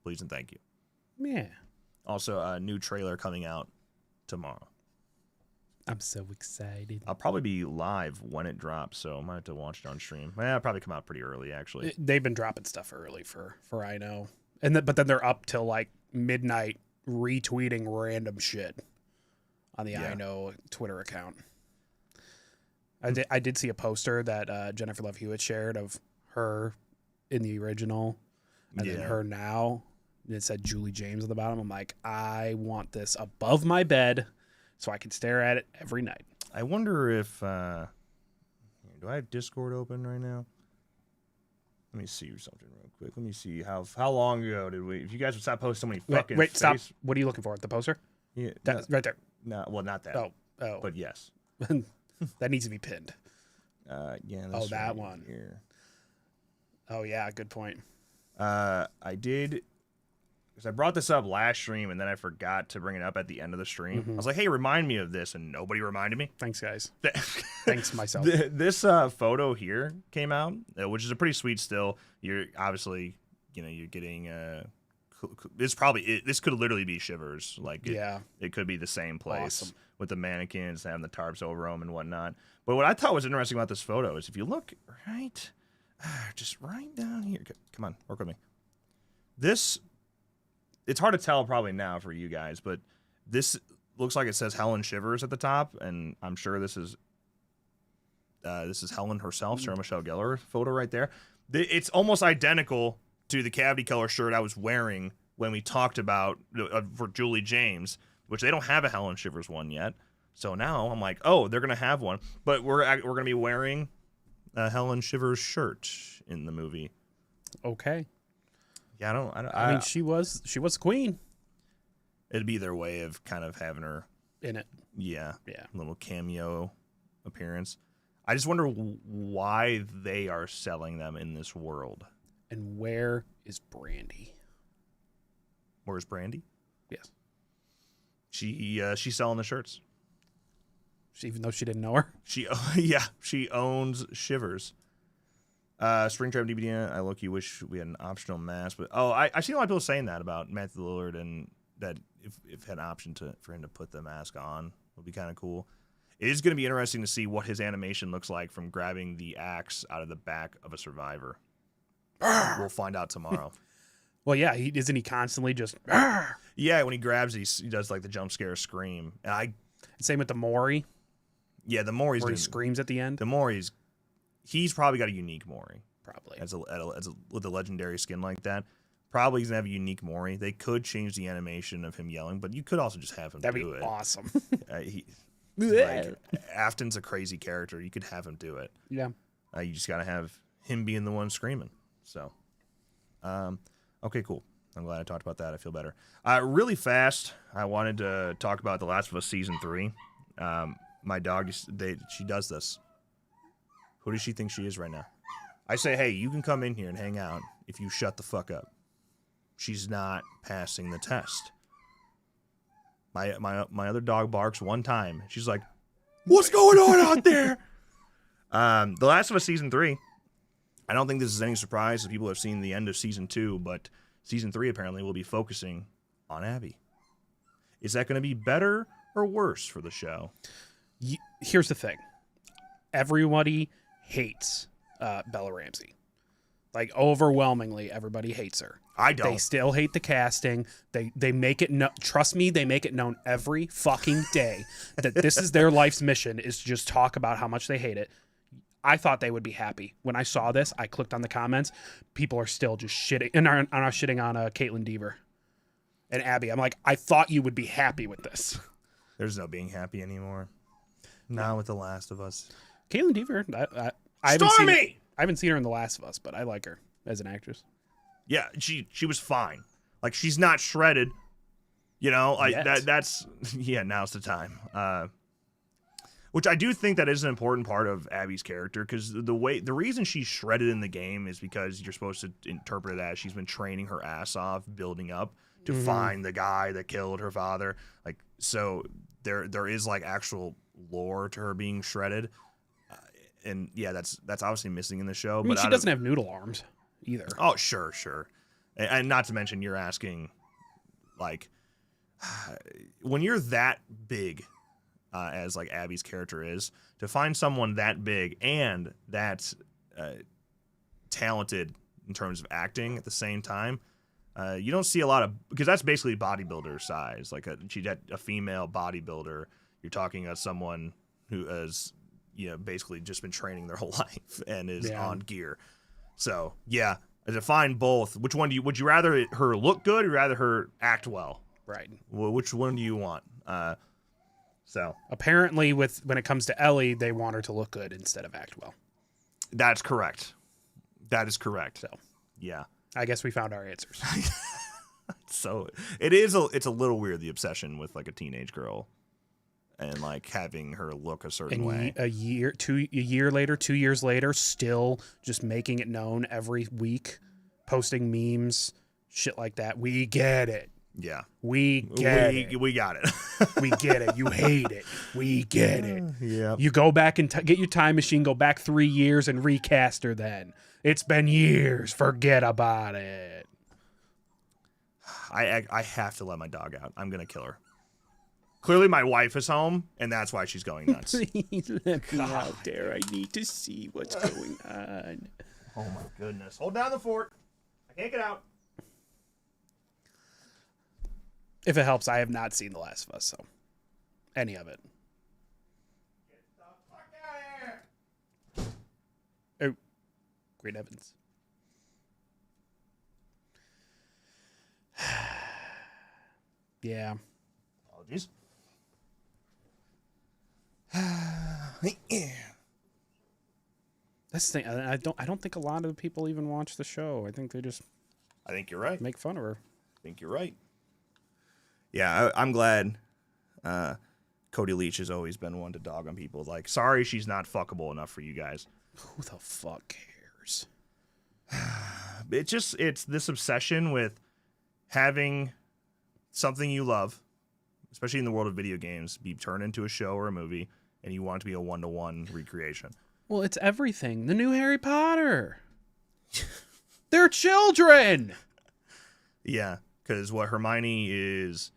Speaker 1: Please and thank you.
Speaker 2: Yeah.
Speaker 1: Also, a new trailer coming out tomorrow.
Speaker 2: I'm so excited.
Speaker 1: I'll probably be live when it drops, so I might have to watch it on stream. It'll probably come out pretty early, actually.
Speaker 2: They've been dropping stuff early for I Know. But then they're up till like midnight retweeting random shit on the I Know Twitter account. I did see a poster that Jennifer Love Hewitt shared of her in the original and then her now. And it said Julie James on the bottom. I'm like, I want this above my bed so I can stare at it every night.
Speaker 1: I wonder if do I have Discord open right now? Let me see something real quick. Let me see how long ago did we? If you guys would stop posting so many fucking
Speaker 2: wait, stop. What are you looking for? The poster?
Speaker 1: Yeah,
Speaker 2: That's right there.
Speaker 1: No, well, not that.
Speaker 2: Oh,
Speaker 1: but yes.
Speaker 2: That needs to be pinned.
Speaker 1: Yeah. That's
Speaker 2: that
Speaker 1: right
Speaker 2: one.
Speaker 1: Here.
Speaker 2: Oh yeah, good point.
Speaker 1: I did. Because I brought this up last stream and then I forgot to bring it up at the end of the stream. I was like, hey, remind me of this, and nobody reminded me.
Speaker 2: Thanks, guys. Thanks myself.
Speaker 1: This photo here came out, which is a pretty sweet still. You're obviously, you're getting this could literally be Shivers. Like, it could be the same place with the mannequins having the tarps over them and whatnot. But what I thought was interesting about this photo is if you look just right down here. Come on, work with me. It's hard to tell probably now for you guys, but this looks like it says Helen Shivers at the top, and I'm sure this is Helen herself, Sarah Michelle Gellar photo right there. It's almost identical to the cavity color shirt I was wearing when we talked about for Julie James, which they don't have a Helen Shivers one yet. So now I'm like, oh, they're gonna have one, but we're gonna be wearing a Helen Shivers shirt in the movie.
Speaker 2: Okay.
Speaker 1: Yeah,
Speaker 2: I mean, she was the queen.
Speaker 1: It'd be their way of kind of having her
Speaker 2: in it.
Speaker 1: Yeah. Little cameo appearance. I just wonder why they are selling them in this world.
Speaker 2: And where is Brandy?
Speaker 1: Where's Brandy?
Speaker 2: Yes.
Speaker 1: She's selling the shirts.
Speaker 2: Even though she didn't know her?
Speaker 1: She owns Shivers. Springtrap DVD, I look, you wish we had an optional mask, but I've seen a lot of people saying that about Matthew Lillard, and that if had an option for him to put the mask on, would be kind of cool. It is going to be interesting to see what his animation looks like from grabbing the axe out of the back of a survivor. We'll find out tomorrow.
Speaker 2: Well, yeah, isn't he constantly just?
Speaker 1: Yeah, when he grabs, he does like the jump scare scream. And
Speaker 2: same with the Mori.
Speaker 1: Yeah, the Mori's
Speaker 2: where he screams at the end.
Speaker 1: The Mori's. He's probably got a unique Mori.
Speaker 2: Probably.
Speaker 1: With a legendary skin like that. Probably he's going to have a unique Mori. They could change the animation of him yelling, but you could also just have him do it.
Speaker 2: That'd be awesome.
Speaker 1: Afton's a crazy character. You could have him do it.
Speaker 2: Yeah.
Speaker 1: You just got to have him being the one screaming. So, okay, cool. I'm glad I talked about that. I feel better. Really fast, I wanted to talk about The Last of Us Season 3. My dog, she does this. Who does she think she is right now? I say, hey, you can come in here and hang out if you shut the fuck up. She's not passing the test. My other dog barks one time. She's like, what's going on out there? The Last of Us Season 3. I don't think this is any surprise if people have seen the end of Season 2, but Season 3 apparently will be focusing on Abby. Is that going to be better or worse for the show?
Speaker 2: Here's the thing. Everybody hates Bella Ramsey. Like, overwhelmingly, everybody hates her.
Speaker 1: I don't.
Speaker 2: They still hate the casting. They make it trust me, they make it known every fucking day that this is their life's mission, is to just talk about how much they hate it. I thought they would be happy. When I saw this, I clicked on the comments. People are still just shitting and are shitting on Caitlin Deaver and Abby. I'm like, I thought you would be happy with this.
Speaker 1: There's no being happy anymore. Not with The Last of Us.
Speaker 2: Caitlin Deaver, I haven't seen her in The Last of Us, but I like her as an actress.
Speaker 1: Yeah, she was fine. Like, she's not shredded. You know, like that's now's the time. Which I do think that is an important part of Abby's character, because the reason she's shredded in the game is because you're supposed to interpret it as she's been training her ass off, building up to find the guy that killed her father. Like, so there is like actual lore to her being shredded. And yeah, that's obviously missing in the show.
Speaker 2: I mean, she doesn't have noodle arms either.
Speaker 1: Oh, sure. And not to mention, you're asking, like, when you're that big, as like Abby's character is, to find someone that big and that talented in terms of acting at the same time, you don't see a lot of, because that's basically bodybuilder size. Like she's a female bodybuilder. You're talking about someone who has, basically just been training their whole life and is on gear. So yeah, to find both, which one would you rather her look good or rather her act well?
Speaker 2: Right.
Speaker 1: Well, which one do you want? So
Speaker 2: apparently, when it comes to Ellie, they want her to look good instead of act well.
Speaker 1: That's correct. That is correct.
Speaker 2: So
Speaker 1: yeah,
Speaker 2: I guess we found our answers.
Speaker 1: So it's a little weird, the obsession with like a teenage girl and like having her look a certain way.
Speaker 2: A year later, 2 years later, still just making it known every week, posting memes, shit like that. We get it.
Speaker 1: Yeah.
Speaker 2: We got it.
Speaker 1: We get it.
Speaker 2: You hate it. We get it.
Speaker 1: Yeah.
Speaker 2: You go back and get your time machine, go back 3 years and recast her then. It's been years. Forget about it.
Speaker 1: I have to let my dog out. I'm going to kill her. Clearly my wife is home, and that's why she's going nuts.
Speaker 2: Please let me out there. I need to see what's going on.
Speaker 1: Oh, my goodness. Hold down the fort. I can't get out.
Speaker 2: If it helps, I have not seen The Last of Us, so any of it.
Speaker 1: Get the fuck out of here!
Speaker 2: Oh, great heavens. Yeah.
Speaker 1: Apologies.
Speaker 2: That's the thing. I don't think a lot of people even watch the show. I think they just
Speaker 1: I think you're right.
Speaker 2: make fun of her.
Speaker 1: I think you're right. Yeah, I'm glad Cody Leach has always been one to dog on people. Like, sorry she's not fuckable enough for you guys.
Speaker 2: Who the fuck cares?
Speaker 1: It's this obsession with having something you love, especially in the world of video games, be turned into a show or a movie, and you want it to be a one-to-one recreation.
Speaker 2: Well, it's everything. The new Harry Potter. They're children.
Speaker 1: Yeah, because what Hermione is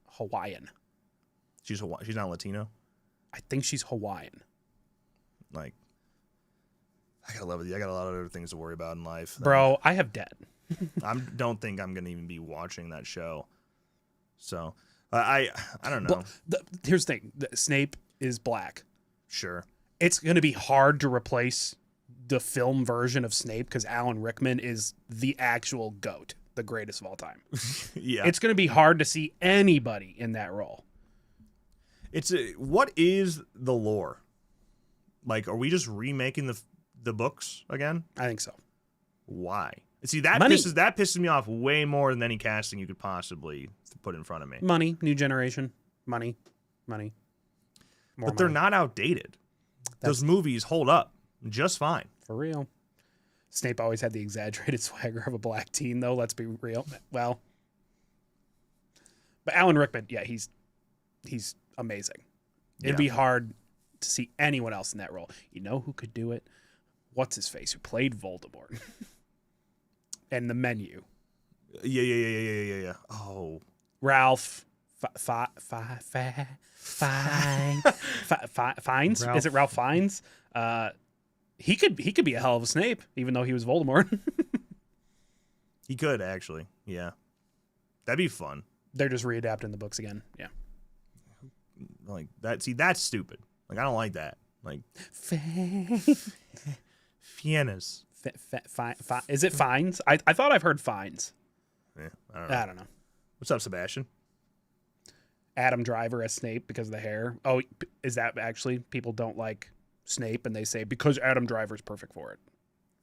Speaker 2: Hawaiian.
Speaker 1: She's not Latino.
Speaker 2: I think she's Hawaiian.
Speaker 1: Like, I gotta love it. I got a lot of other things to worry about in life.
Speaker 2: Bro, I have debt.
Speaker 1: Don't think I'm gonna even be watching that show. So I don't know.
Speaker 2: Here's the thing: Snape is black.
Speaker 1: Sure,
Speaker 2: it's gonna be hard to replace the film version of Snape because Alan Rickman is the actual GOAT, the greatest of all time.
Speaker 1: Yeah,
Speaker 2: it's gonna be hard to see anybody in that role.
Speaker 1: What is the lore? Like, are we just remaking the books again?
Speaker 2: I think so.
Speaker 1: Why? See, that pisses me off way more than any casting you could possibly put in front of me.
Speaker 2: Money, new generation, money.
Speaker 1: But they're not outdated. Those movies hold up just fine.
Speaker 2: For real. Snape always had the exaggerated swagger of a black teen, though. Let's be real. Well, but Alan Rickman, yeah, he's amazing. It'd be hard to see anyone else in that role. You know who could do it? What's his face? Who played Voldemort? And The Menu.
Speaker 1: Yeah. Oh,
Speaker 2: Ralph Fiennes? Is it Ralph Fiennes? He could be a hell of a Snape, even though he was Voldemort.
Speaker 1: He could actually, yeah. That'd be fun.
Speaker 2: They're just readapting the books again. Yeah.
Speaker 1: Like that. See, that's stupid. Like I don't like that. Like Fiennes.
Speaker 2: Is it Fiennes? I thought I've heard Fiennes.
Speaker 1: Yeah,
Speaker 2: I don't know.
Speaker 1: What's up, Sebastian?
Speaker 2: Adam Driver as Snape because of the hair. Oh, is that actually people don't like Snape and they say because Adam Driver's perfect for it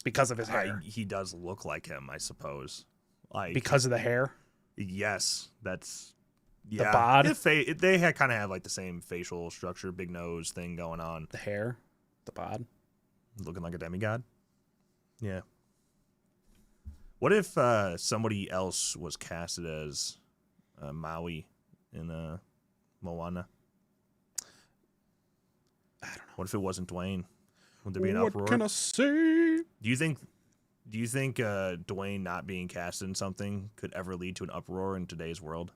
Speaker 2: because of his hair?
Speaker 1: He does look like him, I suppose. Like
Speaker 2: because of the hair.
Speaker 1: Yes, that's
Speaker 2: the bod.
Speaker 1: They kind of have like the same facial structure, big nose thing going on.
Speaker 2: The hair, the bod,
Speaker 1: looking like a demigod. Yeah. What if somebody else was casted as Maui in Moana?
Speaker 2: I don't know.
Speaker 1: What if it wasn't Dwayne? Would there be an uproar?
Speaker 2: What can I say?
Speaker 1: Do you think Dwayne not being cast in something could ever lead to an uproar in today's world?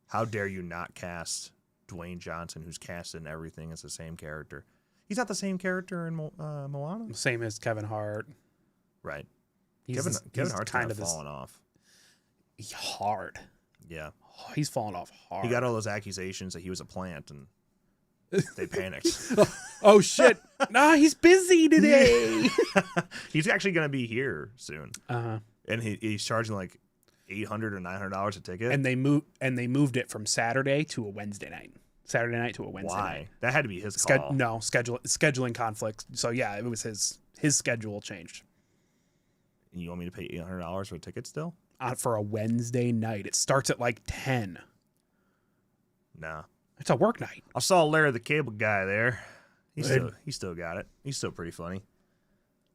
Speaker 1: How dare you not cast Dwayne Johnson, who's cast in everything as the same character? He's not the same character in Moana.
Speaker 2: Same as Kevin Hart.
Speaker 1: Right.
Speaker 2: Kevin
Speaker 1: Hart's kind of fallen off.
Speaker 2: Hard.
Speaker 1: Yeah.
Speaker 2: Oh, he's fallen off hard.
Speaker 1: He got all those accusations that he was a plant, and they panicked.
Speaker 2: Oh shit! Nah, he's busy today.
Speaker 1: He's actually going to be here soon.
Speaker 2: Uh-huh.
Speaker 1: And he's charging like $800 or $900 a ticket.
Speaker 2: And they moved it from Saturday to a Wednesday night. Saturday night to a Wednesday night.
Speaker 1: Why? That had to be his call.
Speaker 2: No, scheduling conflicts. So yeah, it was his schedule changed.
Speaker 1: And you want me to pay $800 for a ticket still?
Speaker 2: For a Wednesday night. It starts at like 10.
Speaker 1: Nah.
Speaker 2: It's a work night.
Speaker 1: I saw Larry the Cable Guy there. He still got it. He's still pretty funny.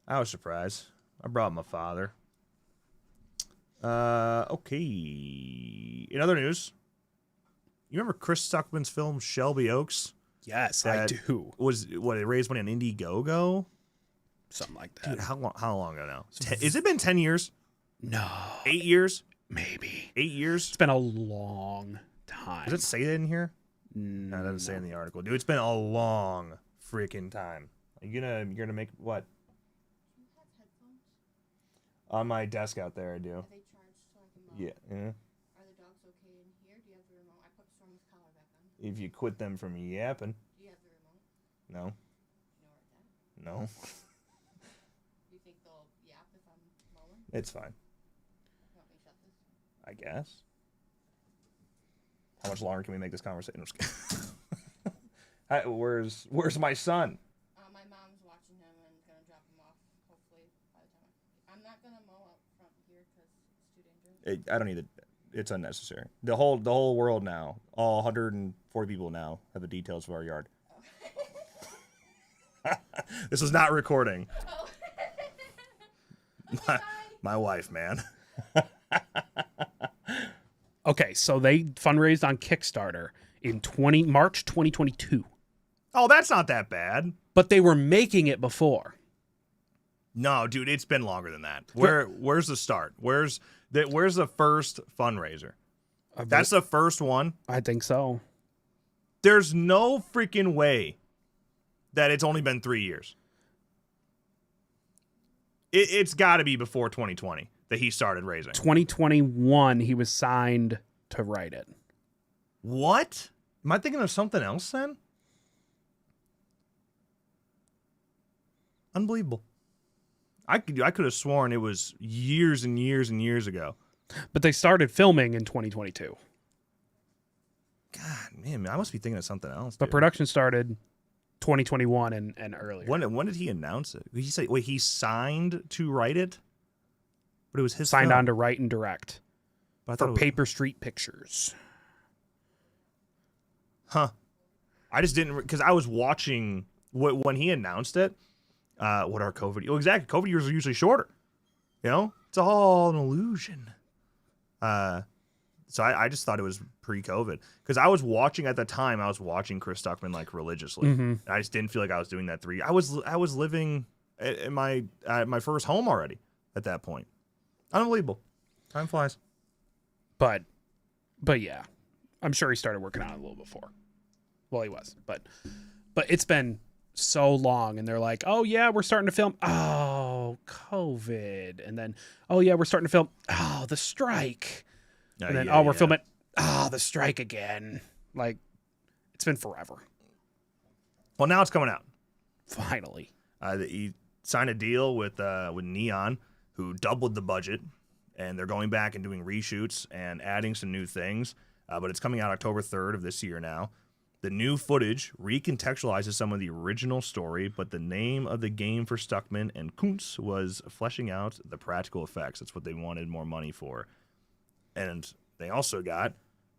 Speaker 1: I was surprised. I brought my father. Okay. In other news, you remember Chris Stuckman's film Shelby Oaks?
Speaker 2: Yes, I do.
Speaker 1: It raised money on Indiegogo?
Speaker 2: Something like that.
Speaker 1: Dude, how long ago now? Has it been 10 years?
Speaker 2: No.
Speaker 1: 8 years?
Speaker 2: Maybe.
Speaker 1: 8 years?
Speaker 2: It's been a long time.
Speaker 1: Does it say that in here?
Speaker 2: No,
Speaker 1: it doesn't say in the article. Dude, it's been a long freaking time. You're gonna make what?
Speaker 4: Do you have headphones?
Speaker 1: On my desk out there, I do.
Speaker 4: Are they charged so I can mow?
Speaker 1: Yeah.
Speaker 4: Are the dogs okay in here? Do you have the remote? I put Storm's collar back on.
Speaker 1: If you quit them from yapping.
Speaker 4: Do you have the remote?
Speaker 1: No.
Speaker 4: You know where it's at?
Speaker 1: No.
Speaker 4: You think they'll yap if I'm mowing?
Speaker 1: It's fine.
Speaker 4: You want me to shut this?
Speaker 1: I guess. How much longer can we make this conversation? I'm just kidding. Hi, where's my son?
Speaker 4: My mom's watching him and gonna drop him off. Hopefully by the time I'm not gonna mow up front here because it's too dangerous.
Speaker 1: I don't need it. It's unnecessary. The whole world now, all 140 people now have the details of our yard. Oh. This is not recording.
Speaker 4: Oh.
Speaker 1: My wife, man.
Speaker 2: Okay, so they fundraised on Kickstarter in March 2022.
Speaker 1: Oh, that's not that bad.
Speaker 2: But they were making it before.
Speaker 1: No, dude, it's been longer than that. Where's the start? Where's the first fundraiser? That's the first one?
Speaker 2: I think so.
Speaker 1: There's no freaking way that it's only been 3 years. It's got to be before 2020 that he started raising.
Speaker 2: 2021, he was signed to write it.
Speaker 1: What? Am I thinking of something else then? Unbelievable. I could have sworn it was years and years and years ago.
Speaker 2: But they started filming in 2022.
Speaker 1: God, man, I must be thinking of something else.
Speaker 2: But
Speaker 1: dude.
Speaker 2: production started 2021 and earlier.
Speaker 1: When did he announce it? Did he say, wait, he signed to write it? But it was his
Speaker 2: signed
Speaker 1: film.
Speaker 2: on to write and direct for Paper Street Pictures.
Speaker 1: Huh. I just didn't, because I was watching when he announced it. What are COVID? Oh, exactly. COVID years are usually shorter. You know, it's all an illusion. So I just thought it was pre-COVID because I was watching at the time. I was watching Chris Stuckman like religiously.
Speaker 2: Mm-hmm.
Speaker 1: I just didn't feel like I was doing that I was living in my first home already at that point. Unbelievable. Time flies.
Speaker 2: But yeah, I'm sure he started working on it a little before. Well, he was, but it's been so long, and they're like, oh yeah, we're starting to film. Oh, COVID, and then oh yeah, we're starting to film. Oh, the strike, and then we're filming. Oh, the strike again. Like, it's been forever.
Speaker 1: Well, now it's coming out.
Speaker 2: Finally,
Speaker 1: he signed a deal with Neon, who doubled the budget, and they're going back and doing reshoots and adding some new things. But it's coming out October 3rd of this year now. The new footage recontextualizes some of the original story, but the name of the game for Stuckman and Kuntz was fleshing out the practical effects. That's what they wanted more money for. And they also got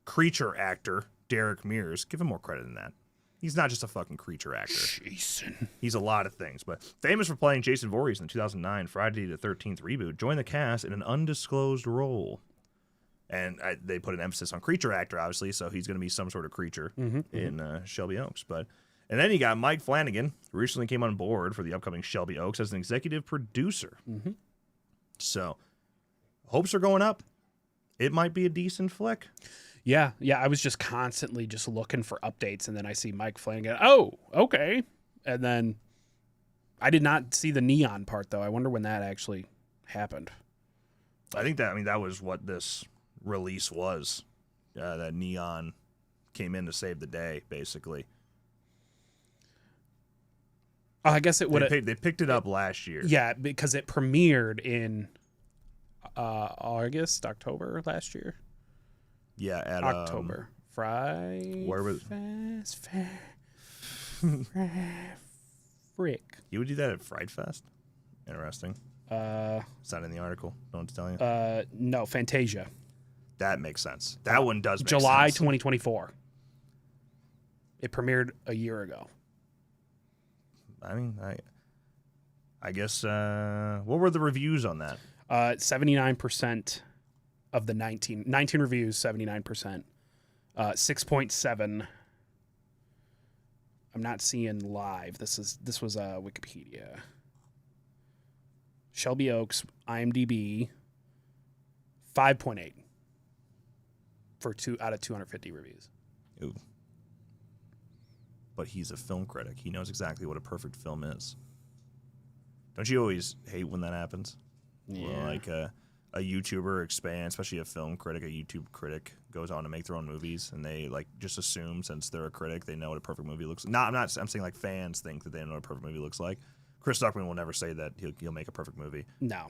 Speaker 1: creature actor Derek Mears. Give him more credit than that. He's not just a fucking creature actor.
Speaker 2: Jason.
Speaker 1: He's a lot of things, but famous for playing Jason Voorhees in the 2009 Friday the 13th reboot, joined the cast in an undisclosed role. And they put an emphasis on creature actor, obviously, so he's going to be some sort of creature in Shelby Oaks. And then you got Mike Flanagan, who recently came on board for the upcoming Shelby Oaks as an executive producer. So hopes are going up. It might be a decent flick.
Speaker 2: Yeah. I was just constantly just looking for updates, and then I see Mike Flanagan. Oh, okay. And then I did not see the Neon part, though. I wonder when that actually happened.
Speaker 1: I think that was what this release was. That Neon came in to save the day, basically.
Speaker 2: I guess it would have.
Speaker 1: They picked it up last year.
Speaker 2: Yeah, because it premiered in October last year.
Speaker 1: Yeah, at
Speaker 2: October. Friday.
Speaker 1: Where was
Speaker 2: Frick.
Speaker 1: You would do that at Fright Fest? Interesting. It's not in the article. No one's telling you.
Speaker 2: No, Fantasia.
Speaker 1: That makes sense. That one does make
Speaker 2: July
Speaker 1: sense.
Speaker 2: 2024. It premiered a year ago.
Speaker 1: I mean, I guess, what were the reviews on that?
Speaker 2: 79% of the 19 reviews, 79%. 6.7. I'm not seeing live. This was Wikipedia. Shelby Oaks, IMDb, 5.8 for 2 out of 250 reviews.
Speaker 1: Ooh. But he's a film critic. He knows exactly what a perfect film is. Don't you always hate when that happens?
Speaker 2: Yeah.
Speaker 1: Well, like a YouTuber expands, especially a film critic, a YouTube critic goes on to make their own movies, and they like just assume since they're a critic they know what a perfect movie looks like. I'm saying like fans think that they know what a perfect movie looks like. Chris Stuckman will never say that he'll make a perfect movie.
Speaker 2: No.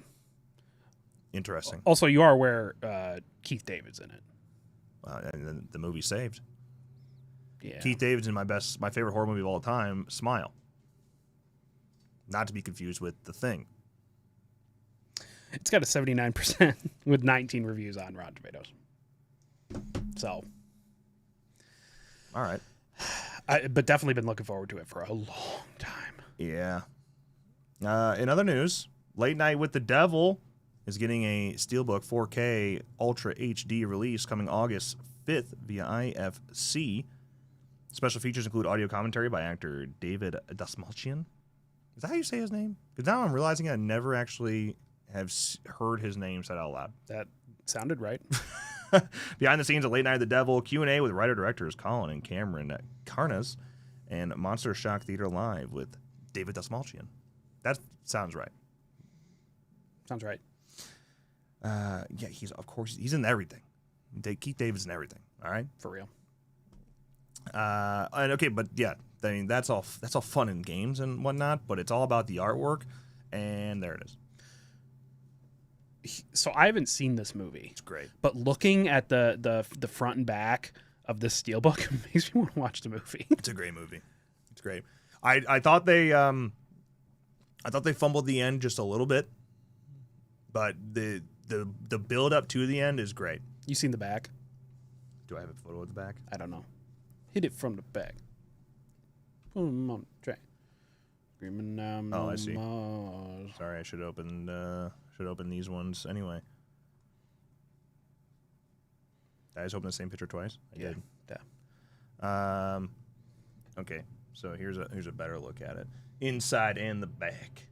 Speaker 1: Interesting.
Speaker 2: Also, you are aware Keith David's in it.
Speaker 1: And the movie saved.
Speaker 2: Yeah.
Speaker 1: Keith David's in my favorite horror movie of all time, Smile. Not to be confused with The Thing.
Speaker 2: It's got a 79% with 19 reviews on Rotten Tomatoes. So.
Speaker 1: All right.
Speaker 2: But definitely been looking forward to it for a long time.
Speaker 1: Yeah. In other news, Late Night with the Devil is getting a Steelbook 4K Ultra HD release coming August 5th via IFC. Special features include audio commentary by actor David Dastmalchian. Is that how you say his name? Because now I'm realizing I never actually have heard his name said out loud.
Speaker 2: That sounded right.
Speaker 1: Behind the scenes of Late Night of the Devil, Q&A with writer-directors Colin and Cameron Carnas, and Monster Shock Theater Live with David Dastmalchian. That sounds right.
Speaker 2: Sounds right.
Speaker 1: Yeah, he's in everything. Keith David's in everything. All right,
Speaker 2: For real.
Speaker 1: and okay, but yeah, I mean that's all fun and games and whatnot, but it's all about the artwork, and there it is.
Speaker 2: So I haven't seen this movie.
Speaker 1: It's great.
Speaker 2: But looking at the front and back of this steelbook makes me want to watch the movie.
Speaker 1: It's a great movie. It's great. I thought they fumbled the end just a little bit, but the build up to the end is great.
Speaker 2: You seen the back?
Speaker 1: Do I have a photo of the back?
Speaker 2: I don't know. Hit it from the back. Put 'em on the track. Screaming down
Speaker 1: Oh, I see.
Speaker 2: Mars.
Speaker 1: Sorry, I should open these ones anyway. Did I just open the same picture twice? I did.
Speaker 2: Yeah.
Speaker 1: Okay, so here's a better look at it. Inside and the back.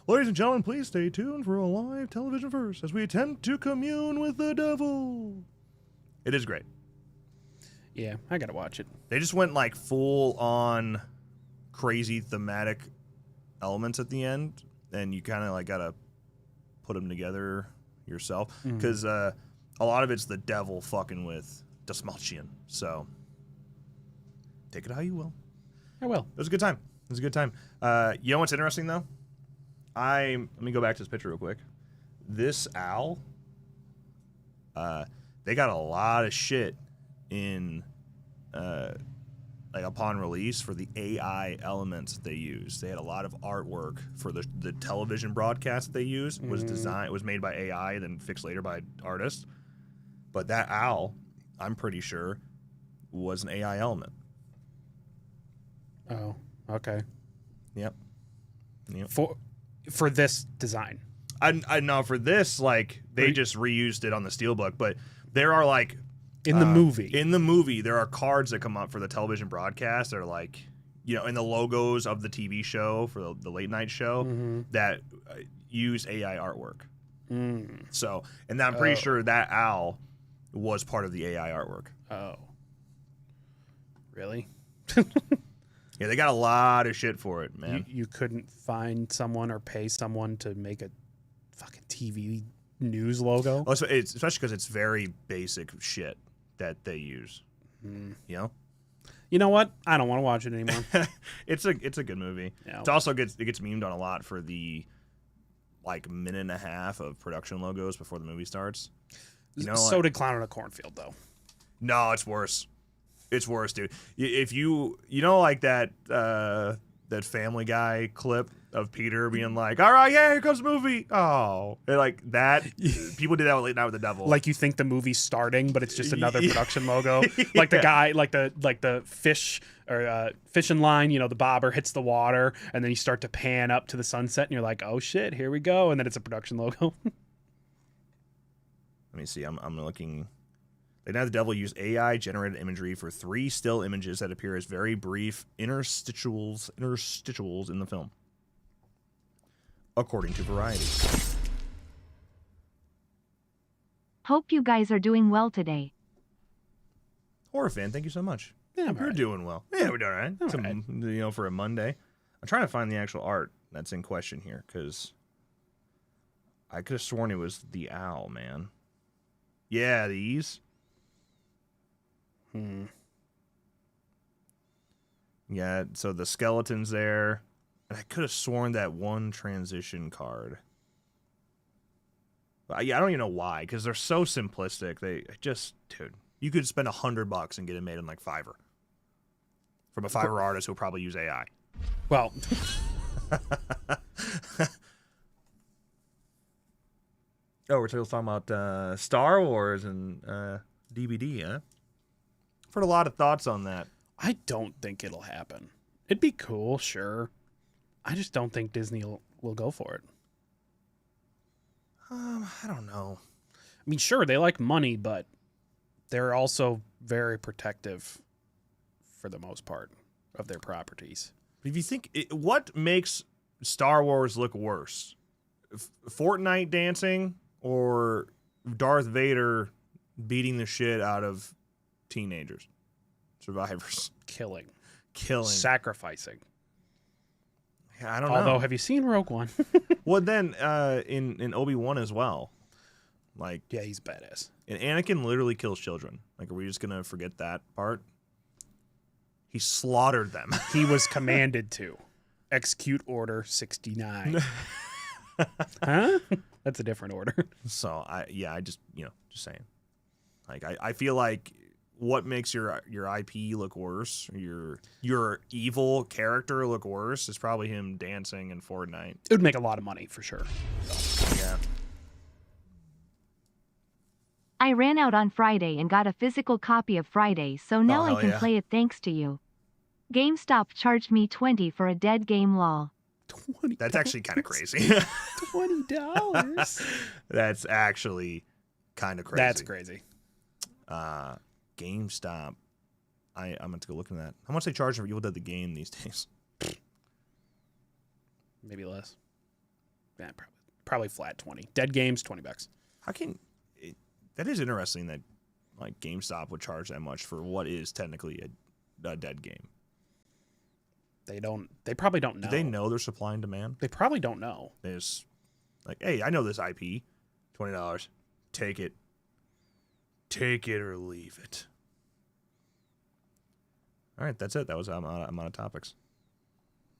Speaker 1: Ladies and gentlemen, please stay tuned for a live television verse as we attempt to commune with the devil. It is great.
Speaker 2: Yeah, I gotta watch it.
Speaker 1: They just went like full on crazy thematic elements at the end, and you kind of like gotta put them together yourself because a lot of it's the devil fucking with Dysmalchian. So take it how you will.
Speaker 2: I will.
Speaker 1: It was a good time. It was a good time. You know what's interesting though? Let me go back to this picture real quick. This owl, they got a lot of shit in, like upon release for the AI elements that they use. They had a lot of artwork for the television broadcast that they used was made by AI, then fixed later by artists. But that owl, I'm pretty sure, was an AI element.
Speaker 2: Oh, okay.
Speaker 1: Yep.
Speaker 2: For this design.
Speaker 1: I know for this, like they just reused it on the steelbook, but there are like
Speaker 2: in the movie.
Speaker 1: In the movie, there are cards that come up for the television broadcast that are like, you know, in the logos of the TV show for the late night show that use AI artwork. So, and I'm pretty sure that owl was part of the AI artwork.
Speaker 2: Oh, really?
Speaker 1: Yeah, they got a lot of shit for it, man.
Speaker 2: You couldn't find someone or pay someone to make a fucking TV news logo?
Speaker 1: Also, it's especially because it's very basic shit that they use. You know?
Speaker 2: You know what? I don't want to watch it anymore.
Speaker 1: It's a good movie.
Speaker 2: Yeah.
Speaker 1: It also gets memed on a lot for the like minute and a half of production logos before the movie starts. You know,
Speaker 2: so did Clown in a Cornfield, though.
Speaker 1: No, it's worse. It's worse, dude. If you know like that Family Guy clip of Peter being like, "All right, yeah, here comes the movie." Oh, and like that. People did that with Late Night with the Devil.
Speaker 2: Like you think the movie's starting, but it's just another production logo. Like the guy, like the fish or fishing line. You know, the bobber hits the water, and then you start to pan up to the sunset, and you're like, "Oh shit, here we go!" And then it's a production logo.
Speaker 1: Let me see. I'm looking. Late Night with the Devil used AI-generated imagery for 3 still images that appear as very brief interstitials in the film, according to Variety.
Speaker 5: Hope you guys are doing well today.
Speaker 1: Horror fan, thank you so much.
Speaker 2: Yeah,
Speaker 1: we're doing well. Yeah, we're doing all right. You know, for a Monday. I'm trying to find the actual art that's in question here because I could have sworn it was the owl, man. Yeah, these. Yeah, so the skeleton's there. And I could have sworn that one transition card. But yeah, I don't even know why, because they're so simplistic. They just, dude, you could spend $100 and get it made in like Fiverr. From a Fiverr artist who'll probably use AI.
Speaker 2: Well,
Speaker 1: oh, we're still talking about Star Wars and DVD, huh? I've heard a lot of thoughts on that.
Speaker 2: I don't think it'll happen. It'd be cool, sure. I just don't think Disney will go for it.
Speaker 1: I don't know.
Speaker 2: I mean, sure, they like money, but they're also very protective for the most part of their properties.
Speaker 1: If you think, what makes Star Wars look worse? Fortnite dancing or Darth Vader beating the shit out of teenagers, survivors?
Speaker 2: Killing.
Speaker 1: I
Speaker 2: Sacrificing.
Speaker 1: don't know.
Speaker 2: Although, have you seen Rogue One?
Speaker 1: Well, then in Obi-Wan as well. Like,
Speaker 2: yeah, he's badass.
Speaker 1: And Anakin literally kills children. Like, are we just going to forget that part? He slaughtered them.
Speaker 2: He was commanded to execute Order 69. Huh? That's a different order.
Speaker 1: So, I just saying. Like, I feel like what makes your IP look worse, your evil character look worse, is probably him dancing in Fortnite.
Speaker 2: It would make a lot of money for sure.
Speaker 1: Yeah.
Speaker 5: I ran out on Friday and got a physical copy of Friday, so now I can play it thanks to you. GameStop charged me $20 for a dead game lol.
Speaker 2: $20?
Speaker 1: That's actually kind of crazy.
Speaker 2: $20?
Speaker 1: That's actually kind of crazy.
Speaker 2: That's crazy.
Speaker 1: GameStop. I'm going to go look at that. How much they charge for Evil Dead the game these days?
Speaker 2: Maybe less. Yeah, probably flat 20. Dead games, $20.
Speaker 1: How can that is interesting that like GameStop would charge that much for what is technically a dead game.
Speaker 2: They don't. They probably don't know.
Speaker 1: Do they know their supply and demand?
Speaker 2: They probably don't know.
Speaker 1: They just like, hey, I know this IP, $20, take it. Take it or leave it. All right, that's it. That was I'm out of topics.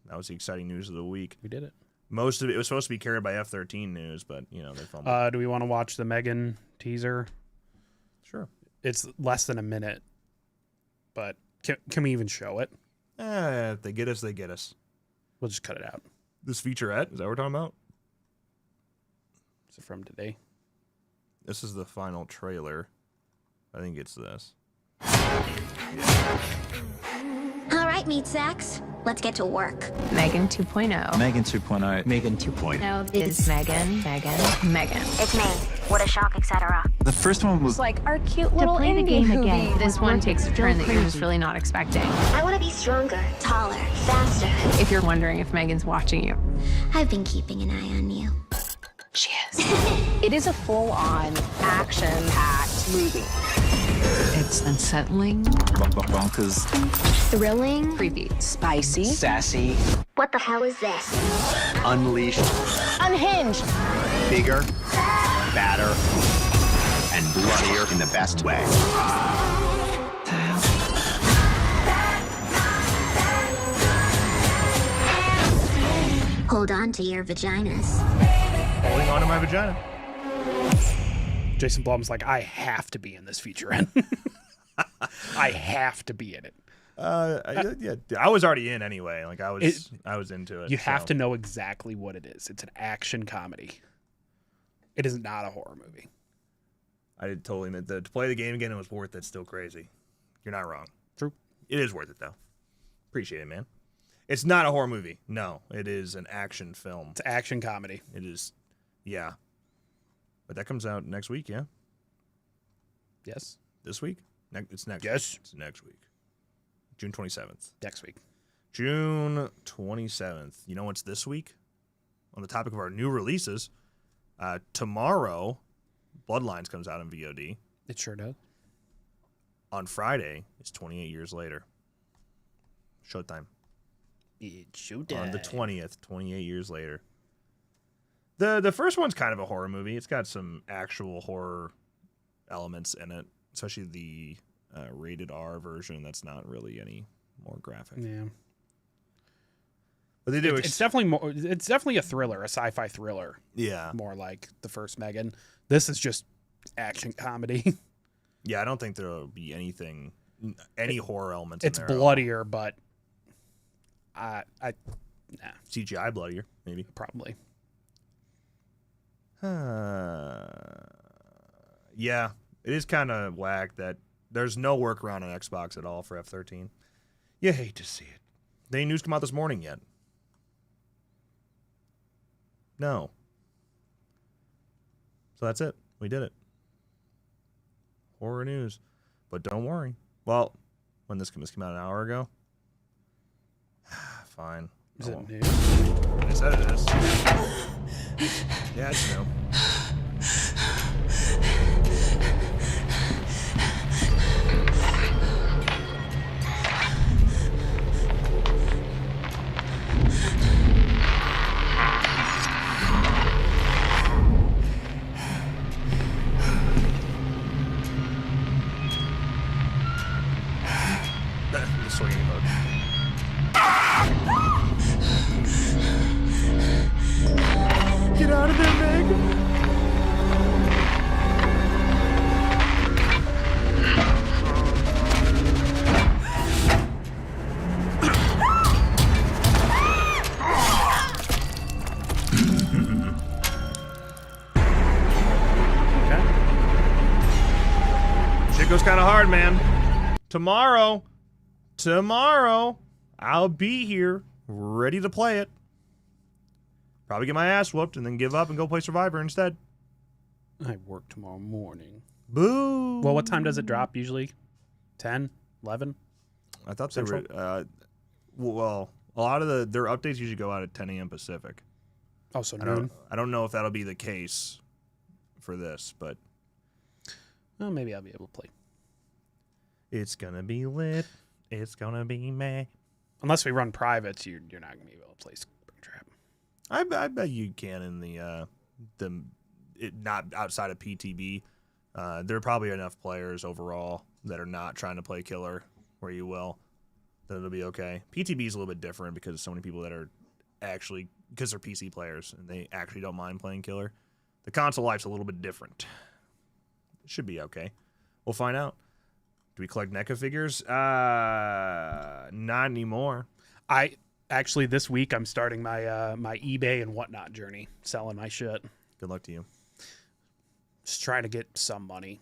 Speaker 1: That was the exciting news of the week.
Speaker 2: We did it.
Speaker 1: Most of it was supposed to be carried by F13 news, but they fumbled.
Speaker 2: Do we want to watch the Megan teaser?
Speaker 1: Sure.
Speaker 2: It's less than a minute, but can we even show it?
Speaker 1: If they get us, they get us.
Speaker 2: We'll just cut it out.
Speaker 1: This featurette, is that what we're talking about?
Speaker 2: Is it from today?
Speaker 1: This is the final trailer. I think it's this.
Speaker 6: All right, meat sacks. Let's get to work.
Speaker 7: Megan 2.0.
Speaker 8: Megan 2.0.
Speaker 9: Megan 2.0.
Speaker 7: No, it's Megan.
Speaker 6: It's me. What a shock, etc.
Speaker 8: The first one was
Speaker 7: Like our cute little
Speaker 5: play the
Speaker 7: indie
Speaker 5: game
Speaker 7: movie.
Speaker 5: again,
Speaker 7: This
Speaker 5: it
Speaker 7: one
Speaker 5: was
Speaker 7: takes a
Speaker 5: still
Speaker 7: turn that you're just
Speaker 5: crazy.
Speaker 7: really not expecting.
Speaker 6: I want to be stronger, taller, faster.
Speaker 7: If you're wondering if Megan's watching you,
Speaker 6: I've been keeping an eye on you.
Speaker 7: she is. It is a full-on action-packed movie. It's unsettling,
Speaker 8: bonkers,
Speaker 7: thrilling, creepy, spicy,
Speaker 9: Sassy.
Speaker 6: What the hell is this?
Speaker 9: Unleashed.
Speaker 7: unhinged.
Speaker 9: Bigger. Badder. And bloodier in the best way.
Speaker 6: Hold on to your vaginas.
Speaker 1: Holding on to my vagina.
Speaker 2: Jason Blum's like, I have to be in this featurette. I have to be in it.
Speaker 1: I was already in anyway. Like I was into it.
Speaker 2: You have to know exactly what it is. It's an action comedy. It is not a horror movie.
Speaker 1: I did totally admit that to play the game again, it was worth it. Still crazy. You're not wrong.
Speaker 2: True.
Speaker 1: It is worth it though. Appreciate it, man. It's not a horror movie. No, it is an action film.
Speaker 2: It's action comedy.
Speaker 1: It is, yeah. But that comes out next week, yeah?
Speaker 2: Yes.
Speaker 1: This week? It's next
Speaker 2: Yes.
Speaker 1: week. It's next week. June 27th.
Speaker 2: Next week.
Speaker 1: June 27th. You know what's this week? On the topic of our new releases, tomorrow, Bloodlines comes out in VOD.
Speaker 2: It sure does.
Speaker 1: On Friday, it's 28 years later. Showtime.
Speaker 2: It's showtime.
Speaker 1: On the 20th, 28 years later. The first one's kind of a horror movie. It's got some actual horror elements in it, especially the rated R version. That's not really any more graphic.
Speaker 2: Yeah.
Speaker 1: But they do.
Speaker 2: It's definitely more. It's definitely a thriller, a sci-fi thriller.
Speaker 1: Yeah.
Speaker 2: More like the first Megan. This is just action comedy.
Speaker 1: Yeah, I don't think there'll be any horror elements.
Speaker 2: It's
Speaker 1: in there
Speaker 2: bloodier, but nah,
Speaker 1: CGI bloodier, maybe.
Speaker 2: probably.
Speaker 1: Yeah, it is kind of whack that there's no workaround on Xbox at all for F13. You hate to see it. Did any news come out this morning yet? No. So that's it. We did it. Horror news. But don't worry. Well, when this came out an hour ago? Fine.
Speaker 2: Is it new?
Speaker 1: I said it is. Yeah, it's new. The swinging mode. Get out of there, Meg! Shit goes kind of hard, man. Tomorrow, I'll be here, ready to play it. Probably get my ass whooped and then give up and go play Survivor instead.
Speaker 2: I work tomorrow morning.
Speaker 1: Boo!
Speaker 2: Well, what time does it drop usually? 10? 11?
Speaker 1: I thought
Speaker 2: Central?
Speaker 1: they were. Well, a lot of their updates usually go out at 10 a.m. Pacific.
Speaker 2: Oh, so noon?
Speaker 1: I don't know if that'll be the case for this, but
Speaker 2: Well, maybe I'll be able to play.
Speaker 1: It's gonna be lit. It's gonna be May.
Speaker 2: Unless we run privates, you're not gonna be able to play Springtrap.
Speaker 1: I bet you can in not outside of PTB. There are probably enough players overall that are not trying to play killer where you will. That it'll be okay. PTB is a little bit different because there's so many people that are actually, because they're PC players and they actually don't mind playing killer. The console life's a little bit different. It should be okay. We'll find out. Do we collect NECA figures? Not anymore.
Speaker 2: Actually, this week I'm starting my my eBay and whatnot journey, selling my shit.
Speaker 1: Good luck to you.
Speaker 2: Just trying to get some money,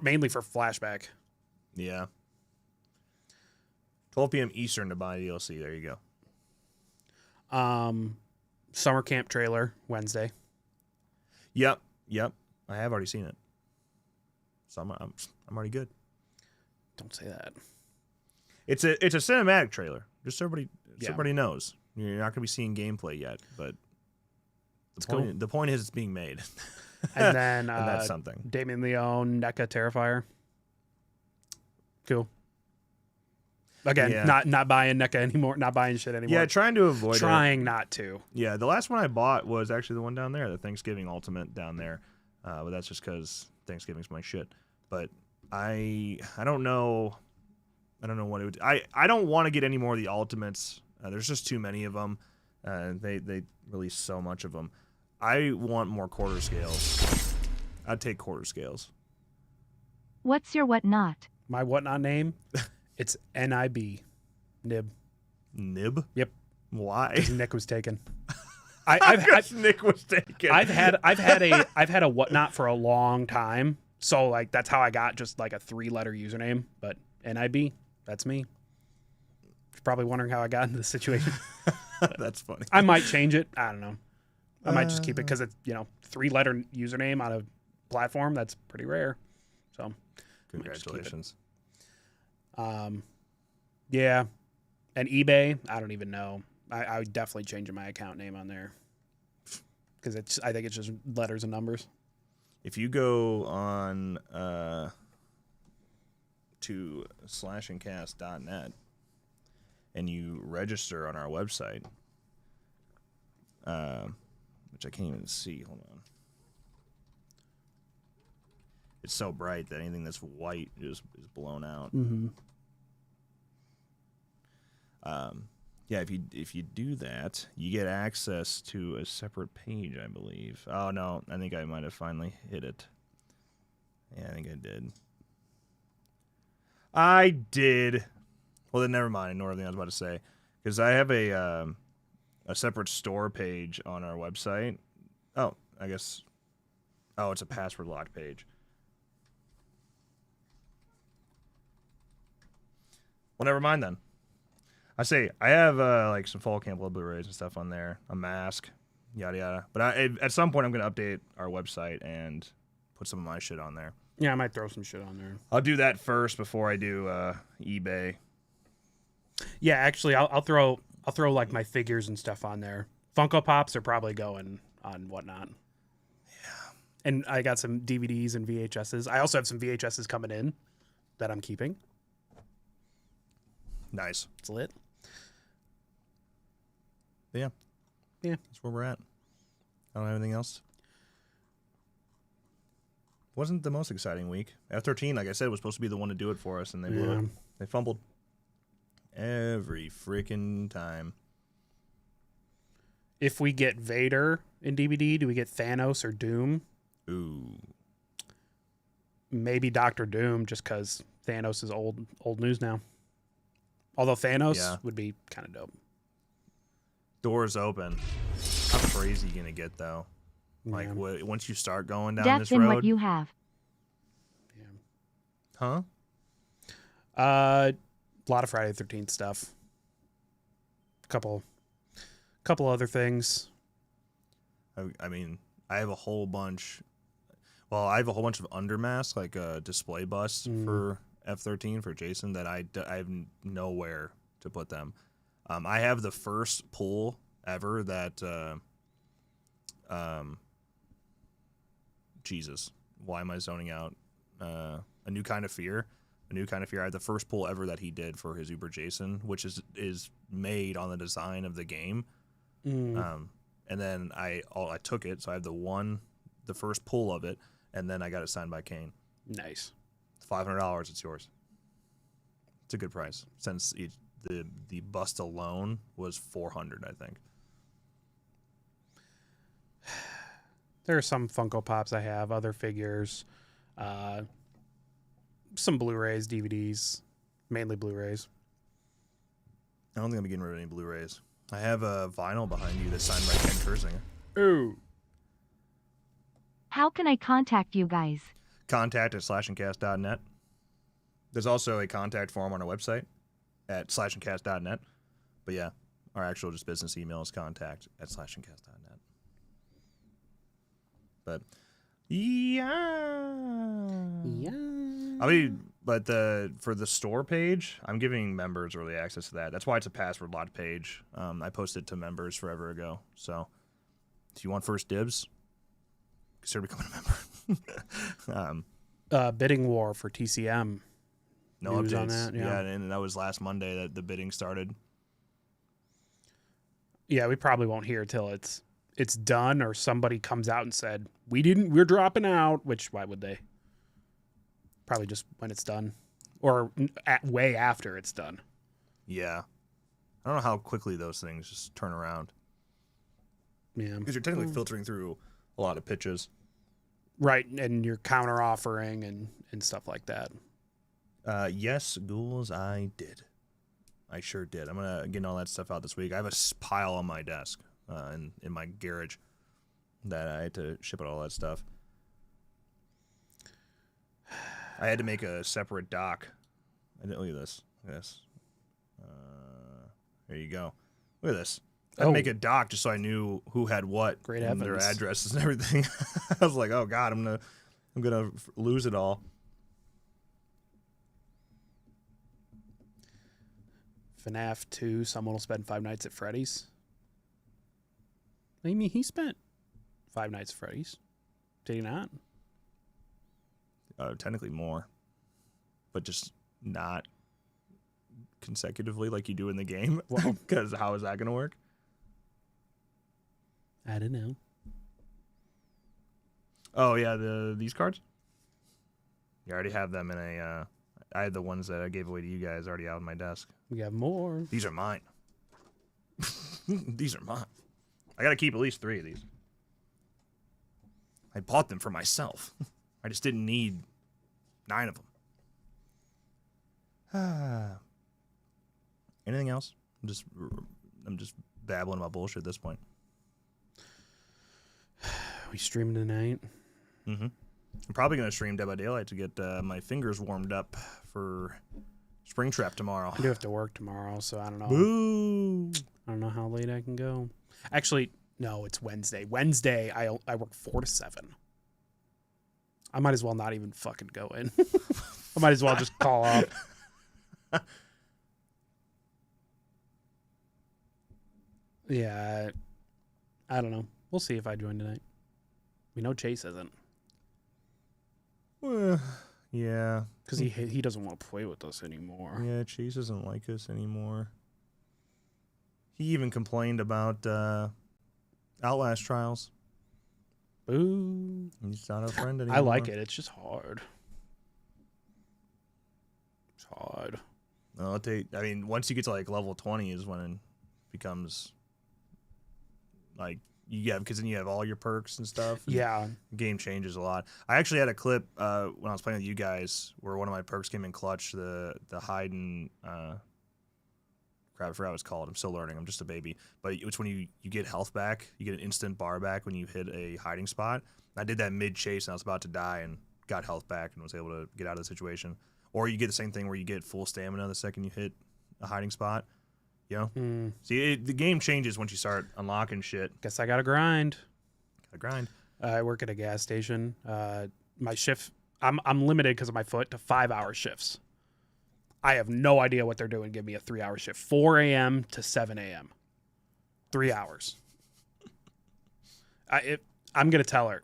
Speaker 2: mainly for Flashback.
Speaker 1: Yeah. 12 p.m. Eastern to buy DLC. There you
Speaker 2: go. Summer camp trailer Wednesday.
Speaker 1: Yep. I have already seen it. So I'm already good.
Speaker 2: Don't say that.
Speaker 1: It's a cinematic trailer. Just so everybody knows. You're not going to be seeing gameplay yet, but the point is it's being made.
Speaker 2: And then
Speaker 1: and that's something.
Speaker 2: Damien Leone, NECA Terrifier. Cool. Again, not buying NECA anymore, not buying shit anymore.
Speaker 1: Yeah, trying to avoid
Speaker 2: Trying not to.
Speaker 1: Yeah, the last one I bought was actually the one down there, the Thanksgiving Ultimate down there. But that's just because Thanksgiving's my shit. But I don't know. I don't know what it would. I don't want to get any more of the Ultimates. There's just too many of them. They release so much of them. I want more quarter scales. I'd take quarter scales.
Speaker 5: What's your whatnot?
Speaker 2: My whatnot name? It's NIB. Nib.
Speaker 1: Nib?
Speaker 2: Yep.
Speaker 1: Why?
Speaker 2: Because Nick was taken.
Speaker 1: Nick was taken.
Speaker 2: I've had a whatnot for a long time. So like that's how I got just like a 3-letter username. But NIB, that's me. You're probably wondering how I got into this situation.
Speaker 1: That's funny.
Speaker 2: I might change it. I don't know. I might just keep it because it's 3-letter username on a platform that's pretty rare. So
Speaker 1: congratulations.
Speaker 2: Yeah, and eBay, I don't even know. I would definitely change my account name on there because I think it's just letters and numbers.
Speaker 1: If you go on to slashingcast.net and you register on our website, which I can't even see. Hold on. It's so bright that anything that's white is blown out.
Speaker 2: Mm-hmm.
Speaker 1: Yeah, if you do that, you get access to a separate page, I believe. Oh no, I think I might have finally hit it. Yeah, I think I did. I did. Well, then never mind. Ignore everything I was about to say, because I have a separate store page on our website. Oh, I guess. Oh, it's a password lock page. Well, never mind then. I say I have like some fall camp blood Blu-rays and stuff on there, a mask, yada yada. But at some point I'm gonna update our website and put some of my shit on there.
Speaker 2: Yeah, I might throw some shit on there.
Speaker 1: I'll do that first before I do eBay.
Speaker 2: Yeah, actually, I'll throw like my figures and stuff on there. Funko Pops are probably going on whatnot.
Speaker 1: Yeah.
Speaker 2: And I got some DVDs and VHSs. I also have some VHSs coming in that I'm keeping.
Speaker 1: Nice.
Speaker 2: It's lit.
Speaker 1: Yeah. That's where we're at. I don't have anything else. Wasn't the most exciting week. F13, like I said, was supposed to be the one to do it for us, and they blew it. They fumbled every freaking time.
Speaker 2: If we get Vader in DVD, do we get Thanos or Doom?
Speaker 1: Ooh.
Speaker 2: Maybe Dr. Doom, just because Thanos is old news now. Although Thanos would be kind of dope.
Speaker 1: Doors open. How crazy are you gonna get though? Like once you start going down
Speaker 5: Death
Speaker 1: this
Speaker 5: in
Speaker 1: road.
Speaker 5: what you have.
Speaker 1: Huh?
Speaker 2: A lot of Friday the 13th stuff. Couple other things.
Speaker 1: I mean, I have a whole bunch. Well, I have a whole bunch of undermasks, like a display bus for F13 for Jason that I have nowhere to put them. I have the first pull ever that. Jesus, why am I zoning out? A New Kind of Fear. a new kind of fear. I had the first pull ever that he did for his Uber Jason, which is made on the design of the game. And then I took it, so I have the first pull of it, and then I got it signed by Kane.
Speaker 2: Nice.
Speaker 1: $500, it's yours. It's a good price since the bust alone was $400, I think.
Speaker 2: There are some Funko Pops I have, other figures, some Blu-rays, DVDs, mainly Blu-rays.
Speaker 1: I don't think I'm getting rid of any Blu-rays. I have a vinyl behind you that's signed by Ken Kersinger.
Speaker 2: Ooh.
Speaker 5: How can I contact you guys?
Speaker 1: Contact@slashingcast.net. There's also a contact form on our website at slashingcast.net. But yeah, our actual just business email is contact@slashingcast.net. But yeah. I mean, but for the store page, I'm giving members early access to that. That's why it's a password locked page. I posted to members forever ago. So if you want first dibs, consider becoming a member.
Speaker 2: Bidding war for TCM.
Speaker 1: No
Speaker 2: News
Speaker 1: updates.
Speaker 2: on that, yeah.
Speaker 1: And that was last Monday that the bidding started.
Speaker 2: Yeah, we probably won't hear till it's done or somebody comes out and said, we're dropping out, which why would they? Probably just when it's done or way after it's done.
Speaker 1: Yeah. I don't know how quickly those things just turn around.
Speaker 2: Yeah.
Speaker 1: Because you're technically filtering through a lot of pitches.
Speaker 2: Right, and you're counter offering and stuff like that.
Speaker 1: Yes, ghouls, I did. I sure did. I'm going to get all that stuff out this week. I have a pile on my desk in my garage that I had to ship out all that stuff. I had to make a separate dock. I didn't look at this. Yes. There you go. Look at this. I had to make a doc just so I knew who had what.
Speaker 2: Great
Speaker 1: and their
Speaker 2: heavens.
Speaker 1: addresses and everything. I was like, oh God, I'm gonna lose it all.
Speaker 2: FNAF 2, someone will spend 5 nights at Freddy's. I mean, he spent 5 nights at Freddy's. Did he not?
Speaker 1: Technically more, but just not consecutively like you do in the game. Because how is that going to work?
Speaker 2: I don't know.
Speaker 1: Oh yeah, these cards. You already have them in a. I had the ones that I gave away to you guys already out on my desk.
Speaker 2: We have more.
Speaker 1: These are mine. These are mine. I got to keep at least 3 of these. I bought them for myself. I just didn't need 9 of them. Anything else? I'm just babbling about bullshit at this point.
Speaker 2: We streaming tonight.
Speaker 1: Mm-hmm. I'm probably going to stream Dead by Daylight to get my fingers warmed up for Springtrap tomorrow.
Speaker 2: I do have to work tomorrow, so I don't know.
Speaker 1: Boo!
Speaker 2: I don't know how late I can go. Actually, no, it's Wednesday. Wednesday, I work 4 to 7. I might as well not even fucking go in. I might as well just call off. Yeah, I don't know. We'll see if I join tonight. We know Chase isn't.
Speaker 1: Yeah.
Speaker 2: Because he doesn't want to play with us anymore.
Speaker 1: Yeah, Chase doesn't like us anymore. He even complained about Outlast Trials.
Speaker 2: Boo.
Speaker 1: He's not our friend anymore.
Speaker 2: I like it. It's just hard. It's hard.
Speaker 1: No, I mean, once you get to like level 20 is when it becomes like because then you have all your perks and stuff. And
Speaker 2: yeah.
Speaker 1: The game changes a lot. I actually had a clip when I was playing with you guys where one of my perks came in clutch, the hide and crap, I forgot what it's called. I'm still learning. I'm just a baby. But it's when you get health back. You get an instant bar back when you hit a hiding spot. I did that mid-chase, and I was about to die and got health back and was able to get out of the situation. Or you get the same thing where you get full stamina the second you hit a hiding spot. You know? See, the game changes once you start unlocking shit.
Speaker 2: Guess I got to grind.
Speaker 1: Gotta grind.
Speaker 2: I work at a gas station. My shift, I'm limited because of my foot to 5-hour shifts. I have no idea what they're doing. Give me a 3-hour shift, 4 a.m. to 7 a.m. 3 hours. I'm gonna tell her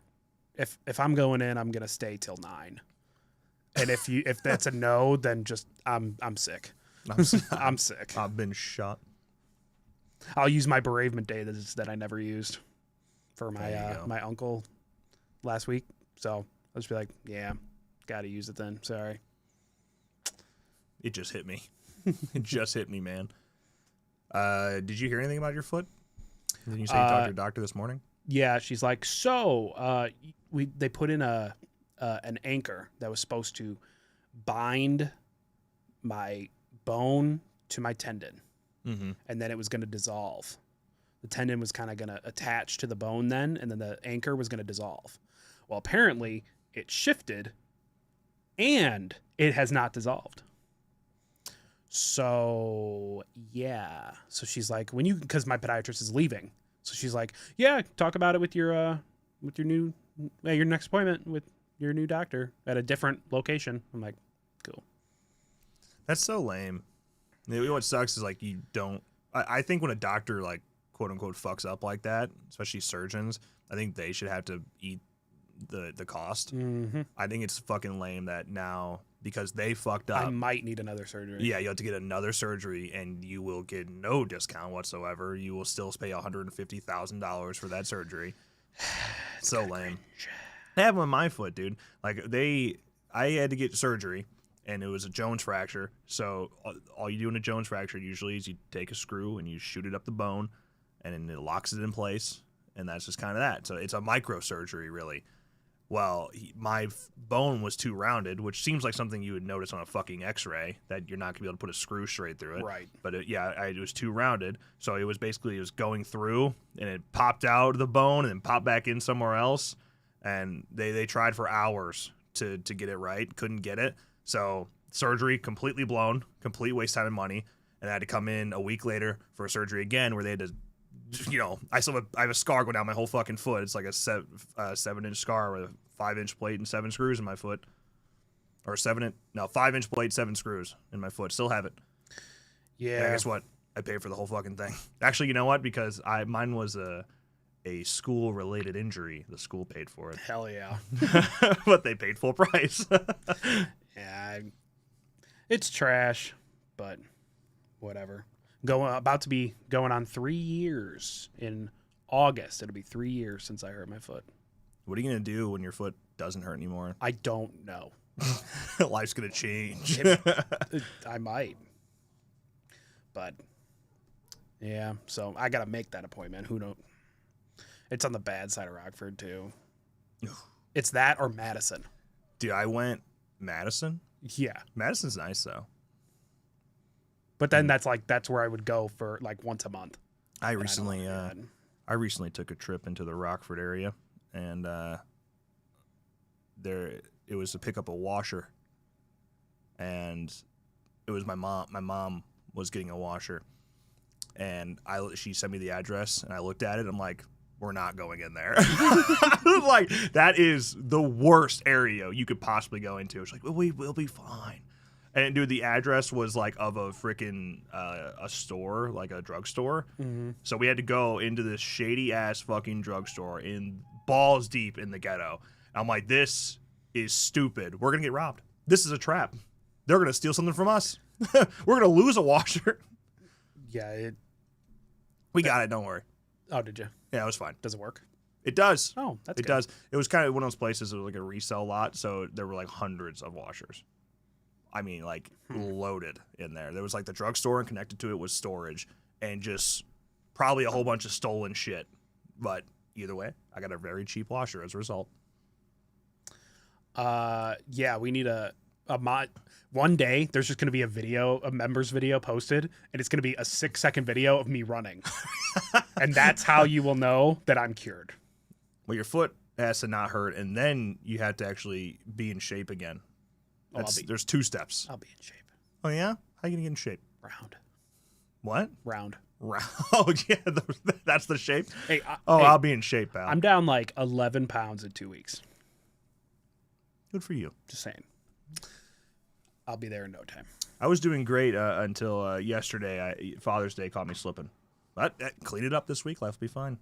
Speaker 2: if I'm going in, I'm gonna stay till 9. And if that's a no, then just I'm sick. I'm sick.
Speaker 1: I've been shot.
Speaker 2: I'll use my bereavement day that I never used for my my uncle last week. So I'll just be like, yeah, got to use it then. Sorry.
Speaker 1: It just hit me. It just hit me, man. Did you hear anything about your foot? Did you say you talked to your doctor this morning?
Speaker 2: Yeah, she's like, so they put in an anchor that was supposed to bind my bone to my tendon, and then it was going to dissolve. The tendon was kind of going to attach to the bone then, and then the anchor was going to dissolve. Well, apparently it shifted, and it has not dissolved. So yeah, so she's like, because my podiatrist is leaving, so she's like, yeah, talk about it with your your next appointment with your new doctor at a different location. I'm like, cool.
Speaker 1: That's so lame. What sucks is like you don't. I think when a doctor like quote unquote fucks up like that, especially surgeons, I think they should have to eat the cost. I think it's fucking lame that now because they fucked up,
Speaker 2: I might need another surgery.
Speaker 1: Yeah, you have to get another surgery, and you will get no discount whatsoever. You will still pay $150,000 for that surgery. So lame. I have one on my foot, dude. Like I had to get surgery, and it was a Jones fracture. So all you do in a Jones fracture usually is you take a screw and you shoot it up the bone, and then it locks it in place, and that's just kind of that. So it's a microsurgery, really. Well, my bone was too rounded, which seems like something you would notice on a fucking X-ray, that you're not gonna be able to put a screw straight through it.
Speaker 2: Right.
Speaker 1: But it was too rounded, so it was going through, and it popped out of the bone and then popped back in somewhere else. And they tried for hours to get it right, couldn't get it. So surgery completely blown, complete waste of time and money, and I had to come in a week later for a surgery again, where they had to. I have a scar going down my whole fucking foot. It's like a 7-inch scar with a 5-inch plate and 7 screws in my foot, or 5-inch plate, 7 screws in my foot. Still have it.
Speaker 2: Yeah.
Speaker 1: And guess what? I paid for the whole fucking thing. Actually, you know what? Because mine was a school related injury. The school paid for it.
Speaker 2: Hell yeah.
Speaker 1: But they paid full price.
Speaker 2: Yeah, it's trash, but whatever. About to be going on 3 years in August. It'll be 3 years since I hurt my foot.
Speaker 1: What are you gonna do when your foot doesn't hurt anymore?
Speaker 2: I don't know.
Speaker 1: Life's gonna change.
Speaker 2: I might, but yeah. So I gotta make that appointment. Who knows? It's on the bad side of Rockford too. It's that or Madison.
Speaker 1: Dude, I went Madison.
Speaker 2: Yeah,
Speaker 1: Madison's nice though.
Speaker 2: But then that's where I would go for like once a month.
Speaker 1: I recently took a trip into the Rockford area, and it was to pick up a washer, and it was my mom. My mom was getting a washer, and she sent me the address, and I looked at it. I'm like, we're not going in there. Like, that is the worst area you could possibly go into. It's like, we'll be fine. And dude, the address was like of a freaking a store, like a drugstore. So we had to go into this shady ass fucking drugstore in balls deep in the ghetto. I'm like, this is stupid. We're gonna get robbed. This is a trap. They're gonna steal something from us. We're gonna lose a washer.
Speaker 2: Yeah,
Speaker 1: we got it. Don't worry.
Speaker 2: Oh, did you?
Speaker 1: Yeah, it was fine.
Speaker 2: Does it work?
Speaker 1: It does.
Speaker 2: Oh, that's
Speaker 1: it
Speaker 2: good.
Speaker 1: does. It was kind of one of those places. It was like a resale lot, so there were like hundreds of washers. I mean, like, loaded in there. There was, like, the drugstore, and connected to it was storage, and just probably a whole bunch of stolen shit. But either way, I got a very cheap washer as a result.
Speaker 2: Yeah, we need a mod. One day, there's just going to be a members video posted, and it's going to be a 6-second video of me running. And that's how you will know that I'm cured.
Speaker 1: Well, your foot has to not hurt, and then you have to actually be in shape again. There's 2 steps.
Speaker 2: I'll be in shape.
Speaker 1: Oh, yeah? How are you going to get in shape?
Speaker 2: Round.
Speaker 1: What?
Speaker 2: Round.
Speaker 1: Oh, yeah. That's the shape?
Speaker 2: Hey,
Speaker 1: I'll be in shape, pal.
Speaker 2: I'm down like 11 pounds in 2 weeks.
Speaker 1: Good for you.
Speaker 2: Just saying. I'll be there in no time.
Speaker 1: I was doing great until yesterday. Father's Day caught me slipping. But clean it up this week. Life will be fine.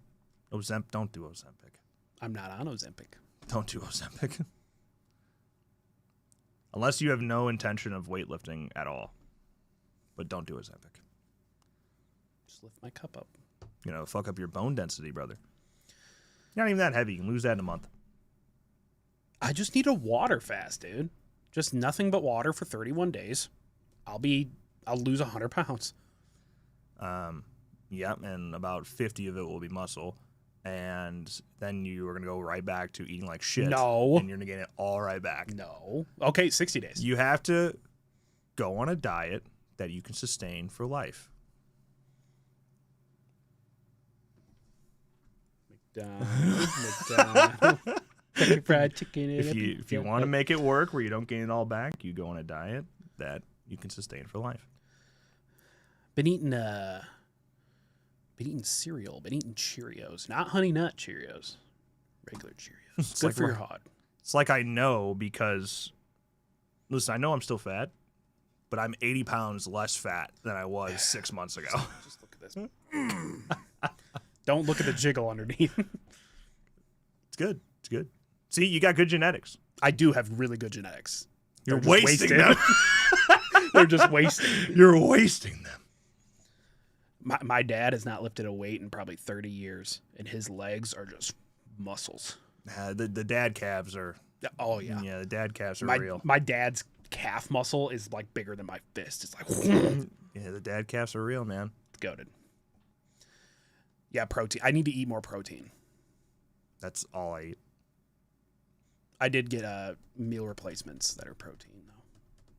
Speaker 1: Don't do Ozempic.
Speaker 2: I'm not on Ozempic.
Speaker 1: Don't do Ozempic. Unless you have no intention of weightlifting at all. But don't do it as epic.
Speaker 2: Just lift my cup up.
Speaker 1: You know, fuck up your bone density, brother. You're not even that heavy. You can lose that in a month.
Speaker 2: I just need a water fast, dude. Just nothing but water for 31 days. I'll lose 100 pounds.
Speaker 1: Yeah, and about 50 of it will be muscle. And then you are going to go right back to eating like shit.
Speaker 2: No.
Speaker 1: And you're going to get it all right back.
Speaker 2: No. Okay, 60 days.
Speaker 1: You have to go on a diet that you can sustain for life.
Speaker 2: McDonald's. Kentucky Fried Chicken.
Speaker 1: If you want to make it work where you don't gain it all back, you go on a diet that you can sustain for life.
Speaker 2: Been eating cereal. Been eating Cheerios, not Honey Nut Cheerios, regular Cheerios. Good for your heart.
Speaker 1: It's like I know because, listen, I know I'm still fat, but I'm 80 pounds less fat than I was 6 months ago.
Speaker 2: Just look at this. Don't look at the jiggle underneath.
Speaker 1: It's good. It's good. See, you got good genetics.
Speaker 2: I do have really good genetics.
Speaker 1: You're wasting them.
Speaker 2: They're just wasting.
Speaker 1: You're wasting them.
Speaker 2: My dad has not lifted a weight in probably 30 years, and his legs are just muscles.
Speaker 1: The dad calves are.
Speaker 2: Oh, yeah.
Speaker 1: Yeah, the dad calves are real.
Speaker 2: My dad's calf muscle is like bigger than my fist. It's like.
Speaker 1: Yeah, the dad calves are real, man.
Speaker 2: Goated. Yeah, protein. I need to eat more protein.
Speaker 1: That's all I eat.
Speaker 2: I did get meal replacements that are protein, though.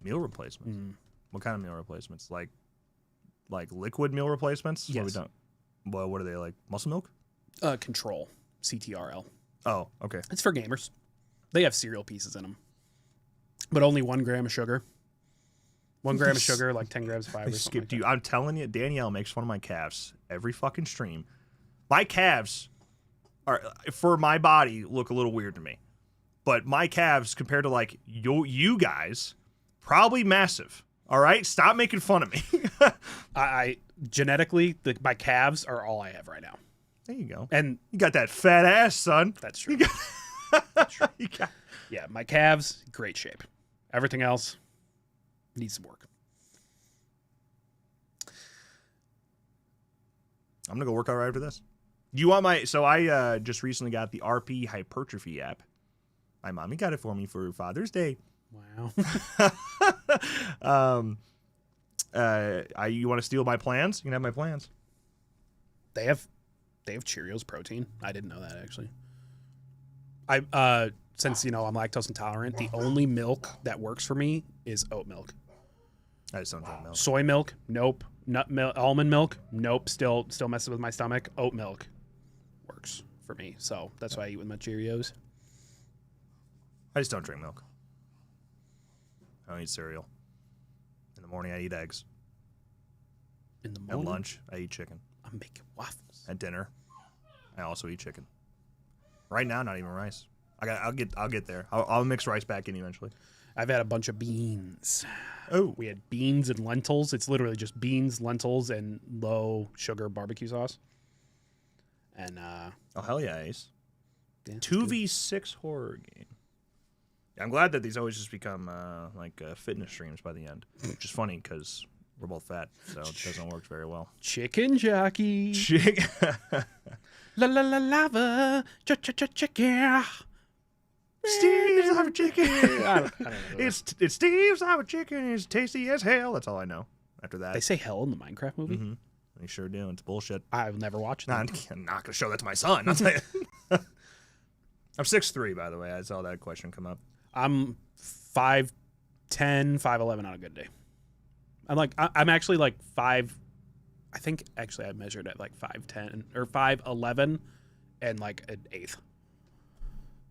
Speaker 1: Meal replacements? Mm. What kind of meal replacements? Like liquid meal replacements?
Speaker 2: Yes.
Speaker 1: What are they, like muscle milk?
Speaker 2: Control. CTRL.
Speaker 1: Oh, okay.
Speaker 2: It's for gamers. They have cereal pieces in them. But only 1 gram of sugar. 1 gram of sugar, like 10 grams of fiber.
Speaker 1: They skipped you. I'm telling you, Danielle makes fun of my calves every fucking stream. My calves are, for my body, look a little weird to me. But my calves, compared to like you guys, probably massive. All right? Stop making fun of me.
Speaker 2: I genetically, my calves are all I have right now.
Speaker 1: There you go.
Speaker 2: And
Speaker 1: you got that fat ass, son.
Speaker 2: That's true. That's true. Yeah, my calves, great shape. Everything else needs some work.
Speaker 1: I'm gonna go work out right after this. You want my? So I just recently got the RP hypertrophy app. My mommy got it for me for Father's Day.
Speaker 2: Wow.
Speaker 1: You want to steal my plans? You can have my plans.
Speaker 2: They have Cheerios protein. I didn't know that actually. I since I'm lactose intolerant, the only milk that works for me is oat milk.
Speaker 1: I just don't drink milk.
Speaker 2: Soy milk, nope. Nut milk, almond milk, nope. Still messes with my stomach. Oat milk works for me, so that's why I eat with my Cheerios.
Speaker 1: I just don't drink milk. I don't eat cereal. In the morning, I eat eggs.
Speaker 2: In the morning?
Speaker 1: At lunch, I eat chicken.
Speaker 2: I'm making waffles.
Speaker 1: At dinner, I also eat chicken. Right now, not even rice. I'll get there. I'll mix rice back in eventually.
Speaker 2: I've had a bunch of beans.
Speaker 1: Oh,
Speaker 2: we had beans and lentils. It's literally just beans, lentils, and low sugar barbecue sauce. And
Speaker 1: oh hell yeah, Ace!
Speaker 2: Yeah,
Speaker 1: 2v6 horror game. I'm glad that these always just become fitness streams by the end, which is funny because we're both fat, so it doesn't work very well.
Speaker 2: Chicken jockey. La la la lava. Chicken.
Speaker 1: Steve's Lava Chicken. I don't know. It's Steve's Lava Chicken. It's tasty as hell. That's all I know. After that,
Speaker 2: they say hell in the Minecraft movie.
Speaker 1: Mm-hmm. They sure do. It's bullshit.
Speaker 2: I've never watched that.
Speaker 1: I'm not gonna show that to my son. I'll tell you. I'm 6'3", by the way. I saw that question come up.
Speaker 2: I'm 5'10", 5'11" on a good day. I'm actually like 5. I think actually I measured at like 5'10" or 5'11" and like an eighth.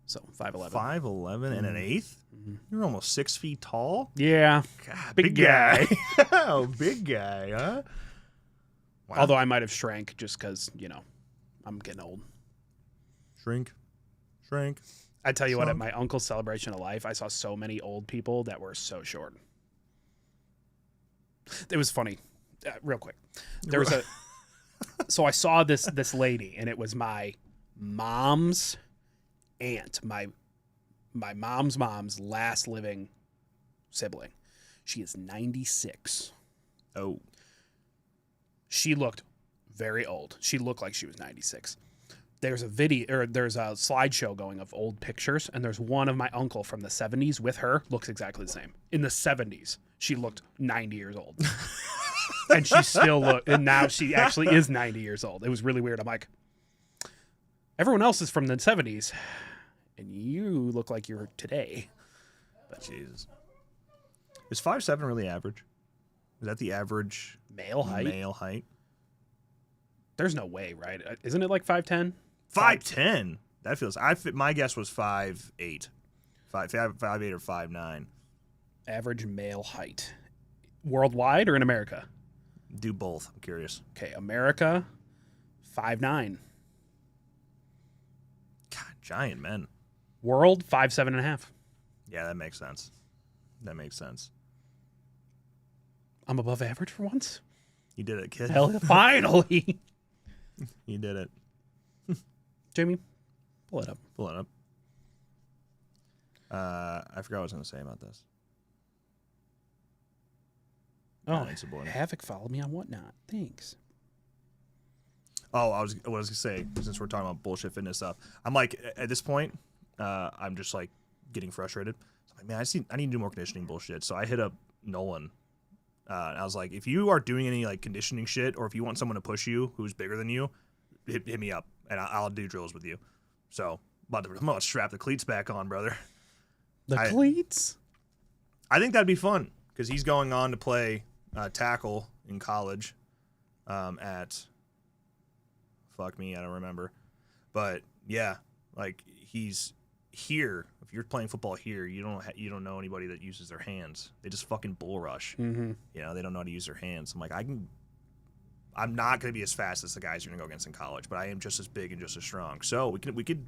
Speaker 2: So 5'11".
Speaker 1: 5'11" and an eighth? Mm-hmm. You're almost 6 feet tall?
Speaker 2: Yeah.
Speaker 1: God, big guy. Oh, big guy, huh? Wow.
Speaker 2: Although I might have shrank just because, I'm getting old.
Speaker 1: Shrink.
Speaker 2: I tell you what, at my uncle's celebration of life, I saw so many old people that were so short. It was funny. Real quick. There was so I saw this lady, and it was my mom's aunt, my mom's last living sibling. She is 96.
Speaker 1: Oh.
Speaker 2: She looked very old. She looked like she was 96. There's a slideshow going of old pictures, and there's one of my uncle from the 70s with her, looks exactly the same. In the 70s, she looked 90 years old. And she still looked, and now she actually is 90 years old. It was really weird. I'm like, everyone else is from the 70s, and you look like you're today.
Speaker 1: But Jesus. Is 5'7" really average? Is that the average
Speaker 2: male height? There's no way, right? Isn't it like 5'10"?
Speaker 1: 5'10"? That feels. My guess was 5'8", 5'8" or 5'9".
Speaker 2: Average male height, worldwide or in America?
Speaker 1: Do both. I'm curious.
Speaker 2: Okay, America, 5'9".
Speaker 1: God, giant men.
Speaker 2: World, 5'7.5".
Speaker 1: Yeah, that makes sense.
Speaker 2: I'm above average for once.
Speaker 1: You did it, kid.
Speaker 2: Hell, finally.
Speaker 1: You did it.
Speaker 2: Jamie, pull it up.
Speaker 1: I forgot what I was going to say about this.
Speaker 2: Oh, Havoc followed me on Whatnot. Thanks.
Speaker 1: Oh, what I was going to say, since we're talking about bullshit fitness stuff, I'm like, at this point, I'm just like getting frustrated. So I'm like, man, I need to do more conditioning bullshit. So I hit up Nolan. And I was like, if you are doing any like conditioning shit, or if you want someone to push you who's bigger than you, hit me up, and I'll do drills with you. So I'm about to strap the cleats back on, brother.
Speaker 2: Cleats?
Speaker 1: I think that'd be fun, because he's going on to play tackle in college at, fuck me, I don't remember. But yeah, like he's here. If you're playing football here, you don't know anybody that uses their hands. They just fucking bull rush.
Speaker 2: Mm-hmm.
Speaker 1: You know, they don't know how to use their hands. I'm like, I'm not going to be as fast as the guys you're going to go against in college, but I am just as big and just as strong. So we could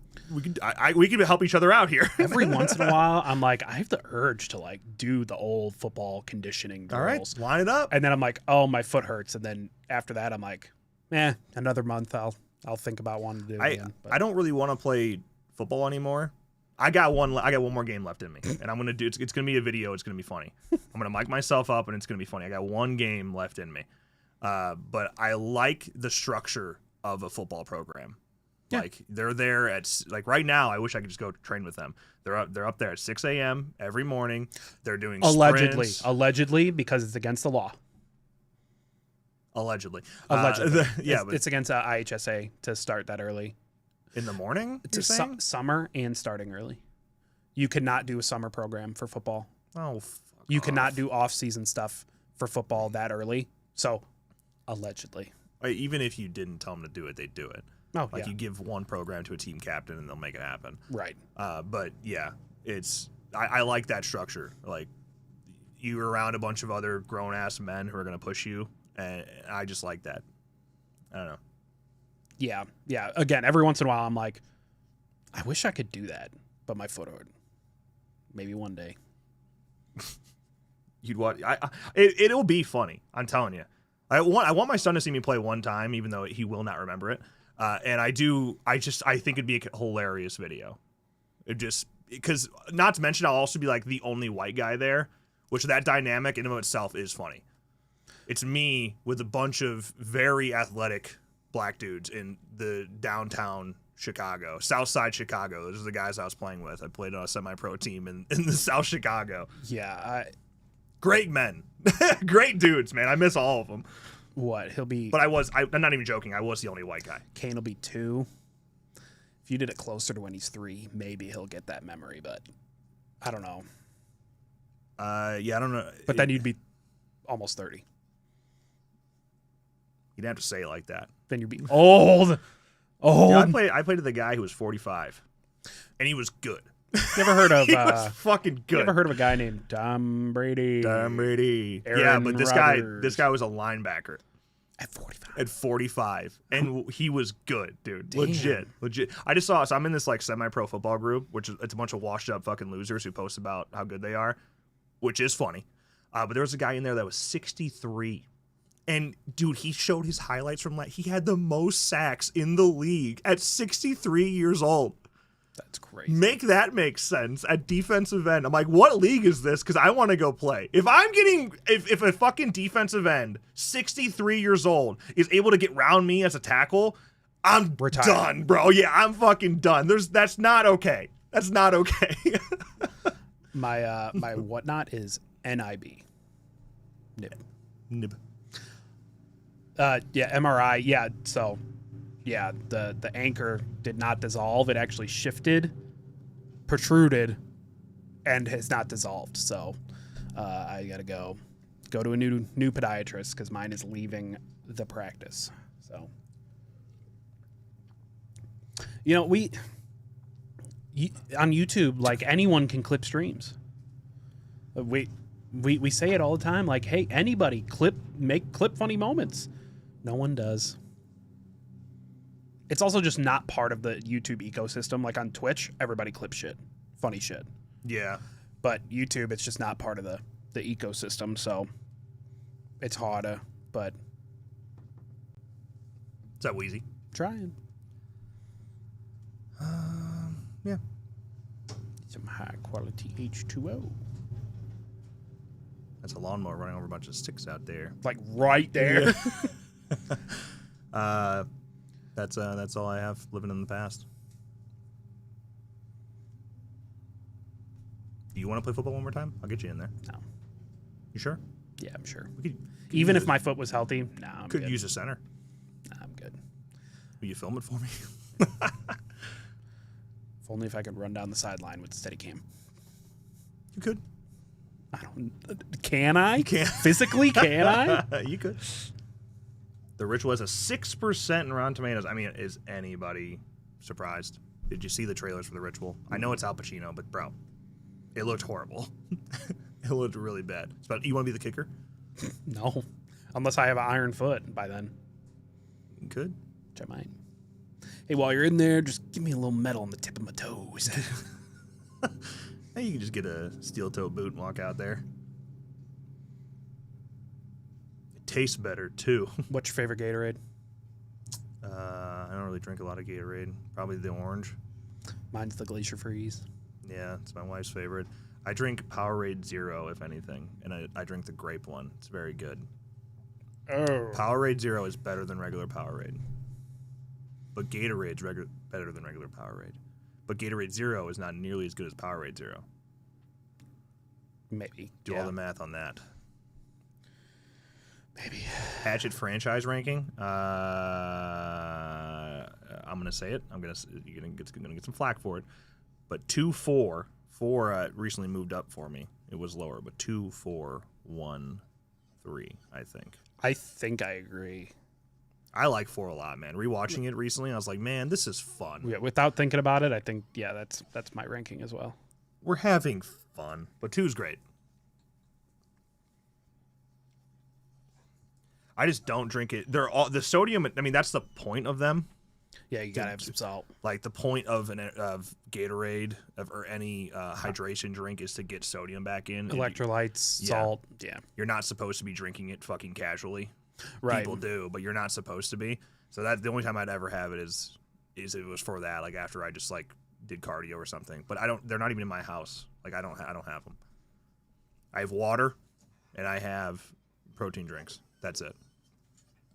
Speaker 1: help each other out here.
Speaker 2: Every once in a while, I'm like, I have the urge to like do the old football conditioning drills.
Speaker 1: All right, line it up.
Speaker 2: And then I'm like, oh, my foot hurts. And then after that, I'm like, another month. I'll think about wanting to do it again.
Speaker 1: I don't really want to play football anymore. I got one more game left in me, and I'm gonna do. It's gonna be a video. It's gonna be funny. I'm gonna mic myself up, and it's gonna be funny. I got one game left in me. But I like the structure of a football program. Yeah. Like they're there at like right now. I wish I could just go train with them. They're up there at 6 a.m. every morning. They're doing
Speaker 2: allegedly because it's against the law.
Speaker 1: Allegedly.
Speaker 2: It's against IHSA to start that early.
Speaker 1: In the morning?
Speaker 2: It's summer and starting early. You cannot do a summer program for football.
Speaker 1: Oh,
Speaker 2: you cannot do off-season stuff for football that early. So, allegedly.
Speaker 1: Even if you didn't tell them to do it, they'd do it.
Speaker 2: Oh,
Speaker 1: like you give one program to a team captain and they'll make it happen.
Speaker 2: Right.
Speaker 1: But yeah, I like that structure. Like you're around a bunch of other grown-ass men who are going to push you, and I just like that. I don't know.
Speaker 2: Yeah. Again, every once in a while, I'm like, I wish I could do that, but my foot hurt. Maybe one day.
Speaker 1: You'd watch. It'll be funny. I'm telling you. I want my son to see me play one time, even though he will not remember it. And I do. I think it'd be a hilarious video. Because not to mention, I'll also be like the only white guy there, which that dynamic in and of itself is funny. It's me with a bunch of very athletic black dudes in the downtown Chicago, South Side Chicago. Those are the guys I was playing with. I played on a semi-pro team in the South Chicago.
Speaker 2: Yeah.
Speaker 1: Great men. Great dudes, man. I miss all of them.
Speaker 2: What? He'll be...
Speaker 1: But I'm not even joking. I was the only white guy.
Speaker 2: Kane will be 2. If you did it closer to when he's 3, maybe he'll get that memory, but I don't know.
Speaker 1: Yeah, I don't know.
Speaker 2: But then you'd be almost 30.
Speaker 1: You'd have to say it like that.
Speaker 2: Then you'd be old.
Speaker 1: Yeah, I played with a guy who was 45, and he was good.
Speaker 2: You ever heard of?
Speaker 1: He was fucking good.
Speaker 2: You ever heard of a guy named Tom Brady?
Speaker 1: Yeah, but this guy was a linebacker at 45, and he was good, dude. Damn. Legit. I just saw. So I'm in this like semi-pro football group, which is it's a bunch of washed up fucking losers who post about how good they are, which is funny. But there was a guy in there that was 63. And, dude, he showed his highlights from he had the most sacks in the league at 63 years old.
Speaker 2: That's crazy.
Speaker 1: Make that make sense at defensive end. I'm like, what league is this? Because I want to go play. If I'm getting, if a fucking defensive end, 63 years old, is able to get round me as a tackle, I'm done, bro. Yeah, I'm fucking done. That's not okay. That's not okay.
Speaker 2: My my whatnot is NIB.
Speaker 1: Nib.
Speaker 2: Yeah, MRI. Yeah, so yeah, the anchor did not dissolve. It actually shifted, protruded, and has not dissolved. So I gotta go to a new podiatrist because mine is leaving the practice. So on YouTube, like, anyone can clip streams. We say it all the time, like, hey, anybody make clip funny moments. No one does. It's also just not part of the YouTube ecosystem. Like on Twitch, everybody clips shit, funny shit.
Speaker 1: Yeah.
Speaker 2: But YouTube, it's just not part of the ecosystem, so it's harder, but...
Speaker 1: Is that Wheezy?
Speaker 2: Trying.
Speaker 1: Yeah.
Speaker 2: Some high-quality H2O.
Speaker 1: That's a lawnmower running over a bunch of sticks out there.
Speaker 2: Like, right there.
Speaker 1: Yeah. That's all I have living in the past. Do you want to play football one more time? I'll get you in there.
Speaker 2: No.
Speaker 1: You sure?
Speaker 2: Yeah, I'm sure.
Speaker 1: Could
Speaker 2: Even if my foot was healthy, I'm
Speaker 1: could
Speaker 2: good.
Speaker 1: use a center.
Speaker 2: Nah, I'm good.
Speaker 1: Will you film it for me?
Speaker 2: If only if I could run down the sideline with the Steadicam.
Speaker 1: You could.
Speaker 2: I don't... Can I?
Speaker 1: You can't.
Speaker 2: Physically, can I?
Speaker 1: You could. The Ritual has a 6% in Rotten Tomatoes. I mean, is anybody surprised? Did you see the trailers for The Ritual? I know it's Al Pacino, but bro, it looked horrible. It looked really bad. You want to be the kicker?
Speaker 2: No. Unless I have an iron foot by then.
Speaker 1: You could.
Speaker 2: Which I might. Hey, while you're in there, just give me a little metal on the tip of my toes.
Speaker 1: Hey, you can just get a steel-toe boot and walk out there. It tastes better, too.
Speaker 2: What's your favorite Gatorade?
Speaker 1: I don't really drink a lot of Gatorade. Probably the orange.
Speaker 2: Mine's the Glacier Freeze.
Speaker 1: Yeah, it's my wife's favorite. I drink Powerade Zero, if anything, and I drink the grape one. It's very good.
Speaker 2: Oh.
Speaker 1: Powerade Zero is better than regular Powerade. But Gatorade's better than regular Powerade. But Gatorade Zero is not nearly as good as Powerade Zero.
Speaker 2: Maybe.
Speaker 1: Do all the math on that.
Speaker 2: Maybe.
Speaker 1: Hatchet franchise ranking. I'm gonna say it. You're gonna get some flack for it. But 2, 4 recently moved up for me. It was lower, but 2, 4, 1, 3. I think
Speaker 2: I agree.
Speaker 1: I like 4 a lot, man. Rewatching it recently, I was like, man, this is fun.
Speaker 2: Yeah, without thinking about it, I think that's my ranking as well.
Speaker 1: We're having fun, but 2's great. I just don't drink it. They're all the sodium. I mean, that's the point of them.
Speaker 2: Yeah, you gotta have some salt.
Speaker 1: Like the point of Gatorade or any hydration drink is to get sodium back in.
Speaker 2: Electrolytes, salt. Yeah,
Speaker 1: you're not supposed to be drinking it fucking casually.
Speaker 2: Right.
Speaker 1: People do, but you're not supposed to be. So that's the only time I'd ever have it is it was for that. Like after I just like did cardio or something. But I don't. They're not even in my house. Like I don't have them. I have water, and I have protein drinks. That's it.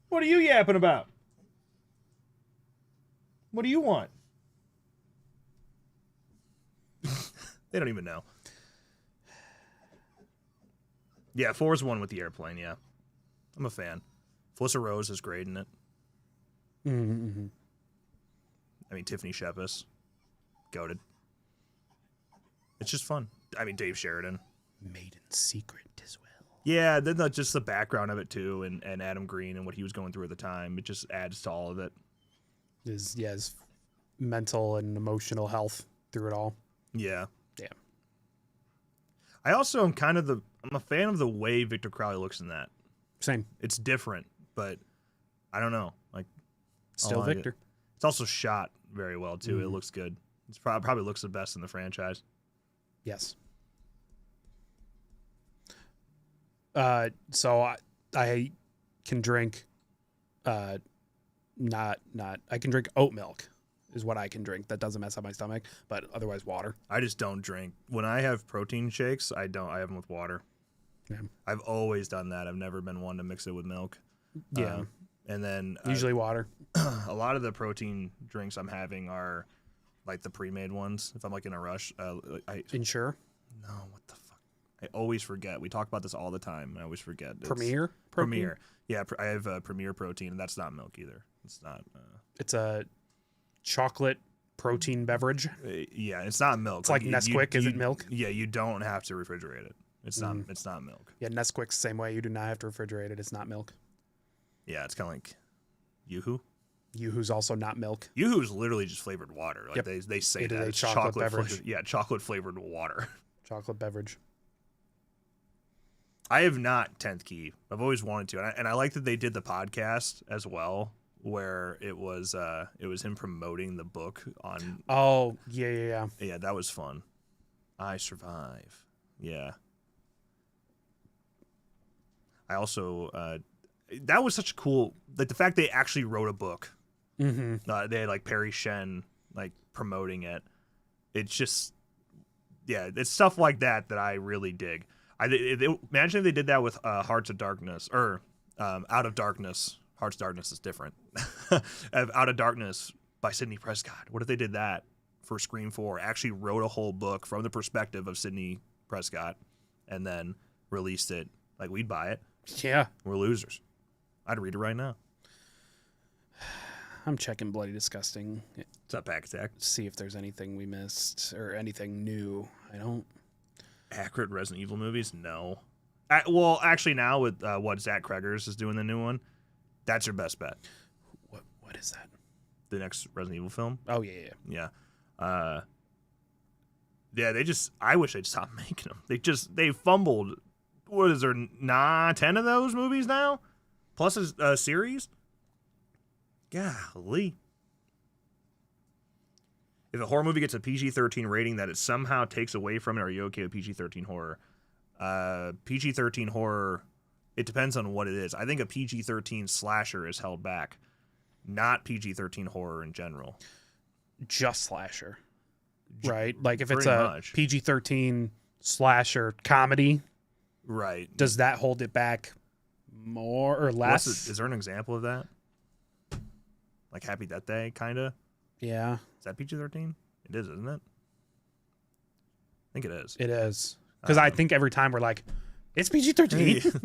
Speaker 1: What are you yapping about? What do you want? They don't even know. Yeah, 4 is one with the airplane, yeah. I'm a fan. Felissa Rose is great in it.
Speaker 2: Mm-hmm.
Speaker 1: I mean, Tiffany Shepis. Goated. It's just fun. I mean, Dave Sheridan.
Speaker 2: Made in secret as well.
Speaker 1: Yeah, then just the background of it, too, and Adam Green and what he was going through at the time. It just adds to all of it.
Speaker 2: His mental and emotional health through it all.
Speaker 1: Yeah.
Speaker 2: Yeah.
Speaker 1: I also am I'm a fan of the way Victor Crowley looks in that.
Speaker 2: Same.
Speaker 1: It's different, but I don't know. Like
Speaker 2: still Victor.
Speaker 1: It's also shot very well too. It looks good. It's probably looks the best in the franchise.
Speaker 2: Yes. So I can drink I can drink oat milk is what I can drink. That doesn't mess up my stomach, but otherwise water.
Speaker 1: I just don't drink. When I have protein shakes, I have them with water.
Speaker 2: Yeah.
Speaker 1: I've always done that. I've never been one to mix it with milk.
Speaker 2: Yeah.
Speaker 1: And then
Speaker 2: Usually water.
Speaker 1: A lot of the protein drinks I'm having are like the pre-made ones. If I'm like in a rush,
Speaker 2: Ensure?
Speaker 1: No, what the fuck? I always forget. We talk about this all the time. I always forget. It's
Speaker 2: Premier?
Speaker 1: Premier. Yeah, I have Premier protein, and that's not milk either. It's not.
Speaker 2: It's a chocolate protein beverage.
Speaker 1: Yeah, it's not milk.
Speaker 2: It's like Nesquik. Is it milk?
Speaker 1: Yeah, you don't have to refrigerate it. It's not. It's not milk.
Speaker 2: Yeah, Nesquik's the same way. You do not have to refrigerate it. It's not milk.
Speaker 1: Yeah, it's kind of like Yoo-hoo.
Speaker 2: Yoo-hoo's also not milk.
Speaker 1: Yoo-hoo's literally just flavored water. Like they say
Speaker 2: It is
Speaker 1: that
Speaker 2: a
Speaker 1: it's
Speaker 2: chocolate beverage.
Speaker 1: chocolate flavored water.
Speaker 2: Chocolate beverage.
Speaker 1: I have not 10th Key. I've always wanted to, and I like that they did the podcast as well, where it was him promoting the book on.
Speaker 2: Oh yeah.
Speaker 1: Yeah, that was fun. I Survive. Yeah. I also that was such a cool, like the fact they actually wrote a book.
Speaker 2: Mm-hmm.
Speaker 1: They had like Perry Shen like promoting it. It's just, yeah, it's stuff like that I really dig. Imagine if they did that with Hearts of Darkness or Out of Darkness. Hearts of Darkness is different. Out of Darkness by Sidney Prescott. What if they did that for Scream 4? Actually wrote a whole book from the perspective of Sidney Prescott and then released it. Like, we'd buy it.
Speaker 2: Yeah.
Speaker 1: We're losers. I'd read it right now.
Speaker 2: I'm checking Bloody Disgusting.
Speaker 1: What's up, Pack Attack?
Speaker 2: See if there's anything we missed or anything new. I don't.
Speaker 1: Accurate Resident Evil movies? No. Well, actually, now with what Zach Cregger's is doing, the new one, that's your best bet.
Speaker 2: What is that?
Speaker 1: The next Resident Evil film?
Speaker 2: Oh, yeah.
Speaker 1: Yeah. Yeah, I wish they'd stop making them. They fumbled. What is there, 10 of those movies now? Plus a series? Golly. If a horror movie gets a PG-13 rating that it somehow takes away from it, are you okay with PG-13 horror? PG-13 horror, it depends on what it is. I think a PG-13 slasher is held back, not PG-13 horror in general.
Speaker 2: Just slasher. Right? Like if it's
Speaker 1: Pretty
Speaker 2: a
Speaker 1: much.
Speaker 2: PG-13 slasher comedy,
Speaker 1: right?
Speaker 2: Does that hold it back more or less?
Speaker 1: Is there an example of that? Like Happy Death Day, kind of?
Speaker 2: Yeah.
Speaker 1: Is that PG-13? It is, isn't it? I think it is.
Speaker 2: It is. Because I think every time we're like, it's PG-13.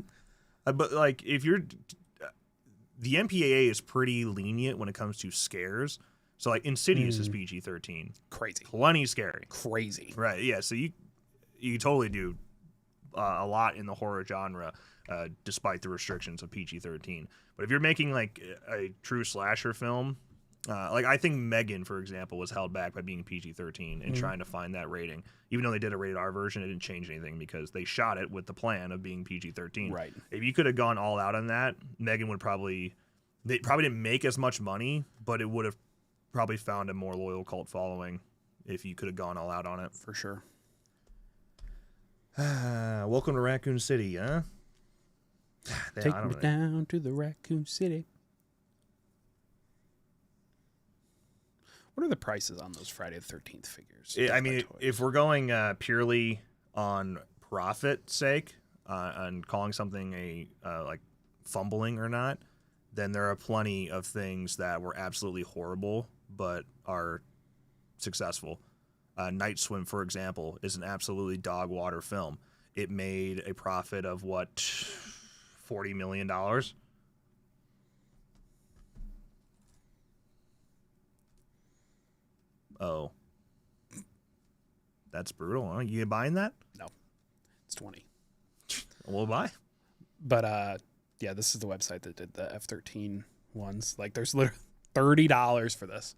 Speaker 1: But like, if you're... The MPAA is pretty lenient when it comes to scares. So like Insidious is PG-13.
Speaker 2: Crazy.
Speaker 1: Plenty scary.
Speaker 2: Crazy.
Speaker 1: Right, yeah. So you totally do a lot in the horror genre, despite the restrictions of PG-13. But if you're making like a true slasher film, like I think Megan, for example, was held back by being PG-13 and trying to find that rating. Even though they did a rated R version, it didn't change anything because they shot it with the plan of being PG-13.
Speaker 2: Right.
Speaker 1: If you could have gone all out on that, Megan would they probably didn't make as much money, but it would have probably found a more loyal cult following if you could have gone all out on it.
Speaker 2: For sure.
Speaker 1: Welcome to Raccoon City, huh?
Speaker 2: Take me down to the Raccoon City. What are the prices on those Friday the 13th figures?
Speaker 1: I mean, if we're going purely on profit sake and calling something a like fumbling or not, then there are plenty of things that were absolutely horrible but are successful. Night Swim, for example, is an absolutely dog water film. It made a profit of what, $40 million? Oh. That's brutal, huh? You buying that?
Speaker 2: No. It's 20.
Speaker 1: We'll buy.
Speaker 2: But yeah, this is the website that did the F-13 ones. Like there's literally $30 for this.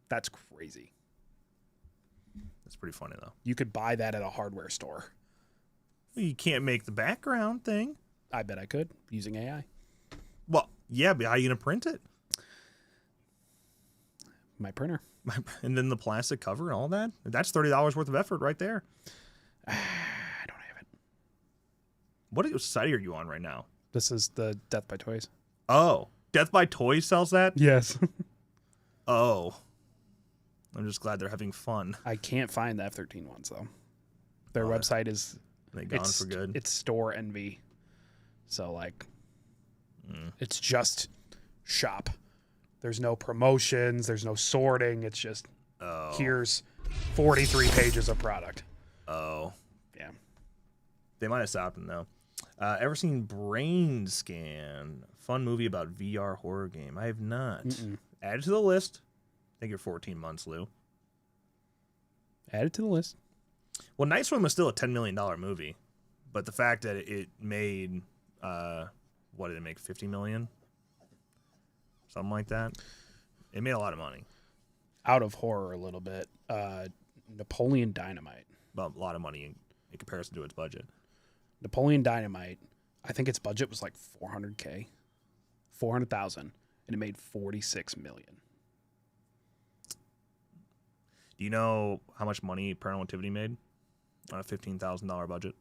Speaker 2: That's crazy.
Speaker 1: That's pretty funny though.
Speaker 2: You could buy that at a hardware store.
Speaker 1: You can't make the background thing.
Speaker 2: I bet I could using AI.
Speaker 1: Well, yeah, but how are you gonna print it?
Speaker 2: My printer.
Speaker 1: And then the plastic cover and all that? That's $30 worth of effort right there.
Speaker 2: I don't have it.
Speaker 1: What site are you on right now?
Speaker 2: This is the Death by Toys.
Speaker 1: Oh, Death by Toys sells that?
Speaker 2: Yes.
Speaker 1: Oh. I'm just glad they're having fun.
Speaker 2: I can't find the F-13 ones, though. Their website is...
Speaker 1: They gone for good?
Speaker 2: It's store envy. So, like, it's just shop. There's no promotions. There's no sorting. It's just, here's 43 pages of product.
Speaker 1: Oh.
Speaker 2: Yeah.
Speaker 1: They might have stopped them, though. Ever seen Brain Scan? Fun movie about VR horror game. I have not. Add it to the list. I think you're 14 months, Lou.
Speaker 2: Add it to the list.
Speaker 1: Well, Night Swim was still a $10 million movie, but the fact that it made, what did it make, $50 million? Something like that. It made a lot of money.
Speaker 2: Out of horror a little bit. Napoleon Dynamite.
Speaker 1: Well, a lot of money in comparison to its budget.
Speaker 2: Napoleon Dynamite, I think its budget was like $400,000, and it made $46 million.
Speaker 1: Do you know how much money Paranormal Activity made on a $15,000 budget?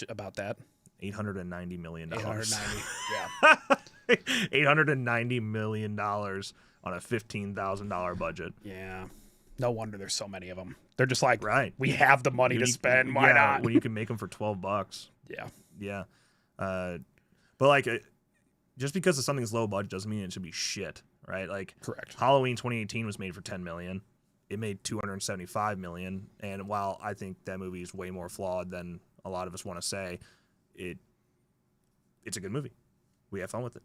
Speaker 2: About that.
Speaker 1: $890 million.
Speaker 2: 890, yeah.
Speaker 1: $890 million on a $15,000 budget.
Speaker 2: Yeah. No wonder there's so many of them. They're just like,
Speaker 1: right.
Speaker 2: We have the money to spend. Why not?
Speaker 1: When you can make them for $12.
Speaker 2: Yeah.
Speaker 1: Yeah. But like, just because something's low budget doesn't mean it should be shit, right? Like,
Speaker 2: correct.
Speaker 1: Halloween 2018 was made for $10 million. It made $275 million. And while I think that movie is way more flawed than a lot of us want to say, it's a good movie. We have fun with it.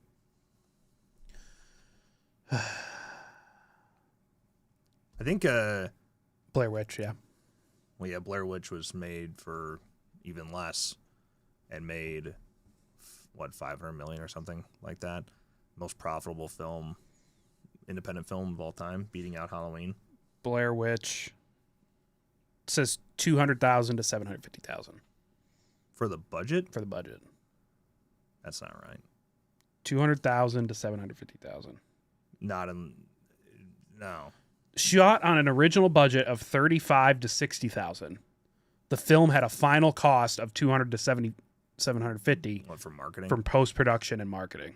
Speaker 1: I think
Speaker 2: Blair Witch, yeah.
Speaker 1: Well, yeah, Blair Witch was made for even less and made $500 million or something like that. Most profitable film, independent film of all time, beating out Halloween.
Speaker 2: Blair Witch says $200,000 to $750,000
Speaker 1: for the budget.
Speaker 2: For the budget,
Speaker 1: that's not right.
Speaker 2: $200,000 to $750,000.
Speaker 1: Not in. No.
Speaker 2: Shot on an original budget of $35,000 to $60,000. The film had a final cost of $200,000 to $750,000.
Speaker 1: What, for marketing?
Speaker 2: From post-production and marketing.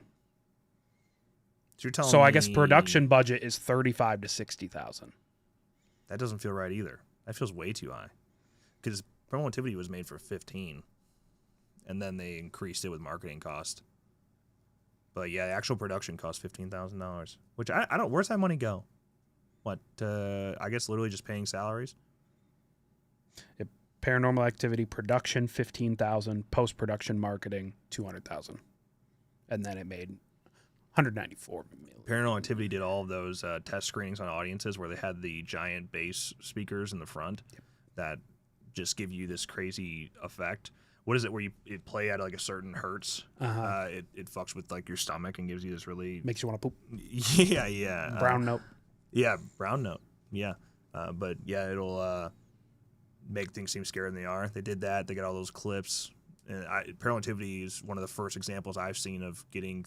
Speaker 1: So you're telling
Speaker 2: me, I
Speaker 1: me
Speaker 2: guess production budget is $35,000 to $60,000.
Speaker 1: That doesn't feel right either. That feels way too high. Because Paranormal Activity was made for $15,000, and then they increased it with marketing cost. But yeah, the actual production cost $15,000, which I don't. Where's that money go? What? I guess literally just paying salaries.
Speaker 2: Paranormal Activity production $15,000, post production marketing $200,000, and then it made $194 million.
Speaker 1: Paranormal Activity did all of those test screenings on audiences where they had the giant bass speakers in the front that just give you this crazy effect. What is it where it play at like a certain hertz? It fucks with like your stomach and gives you this really...
Speaker 2: Makes you want to poop.
Speaker 1: Yeah.
Speaker 2: Brown note.
Speaker 1: Yeah, brown note. Yeah. But yeah, it'll make things seem scarier than they are. They did that. They got all those clips. And Paranormal Activity is one of the first examples I've seen of getting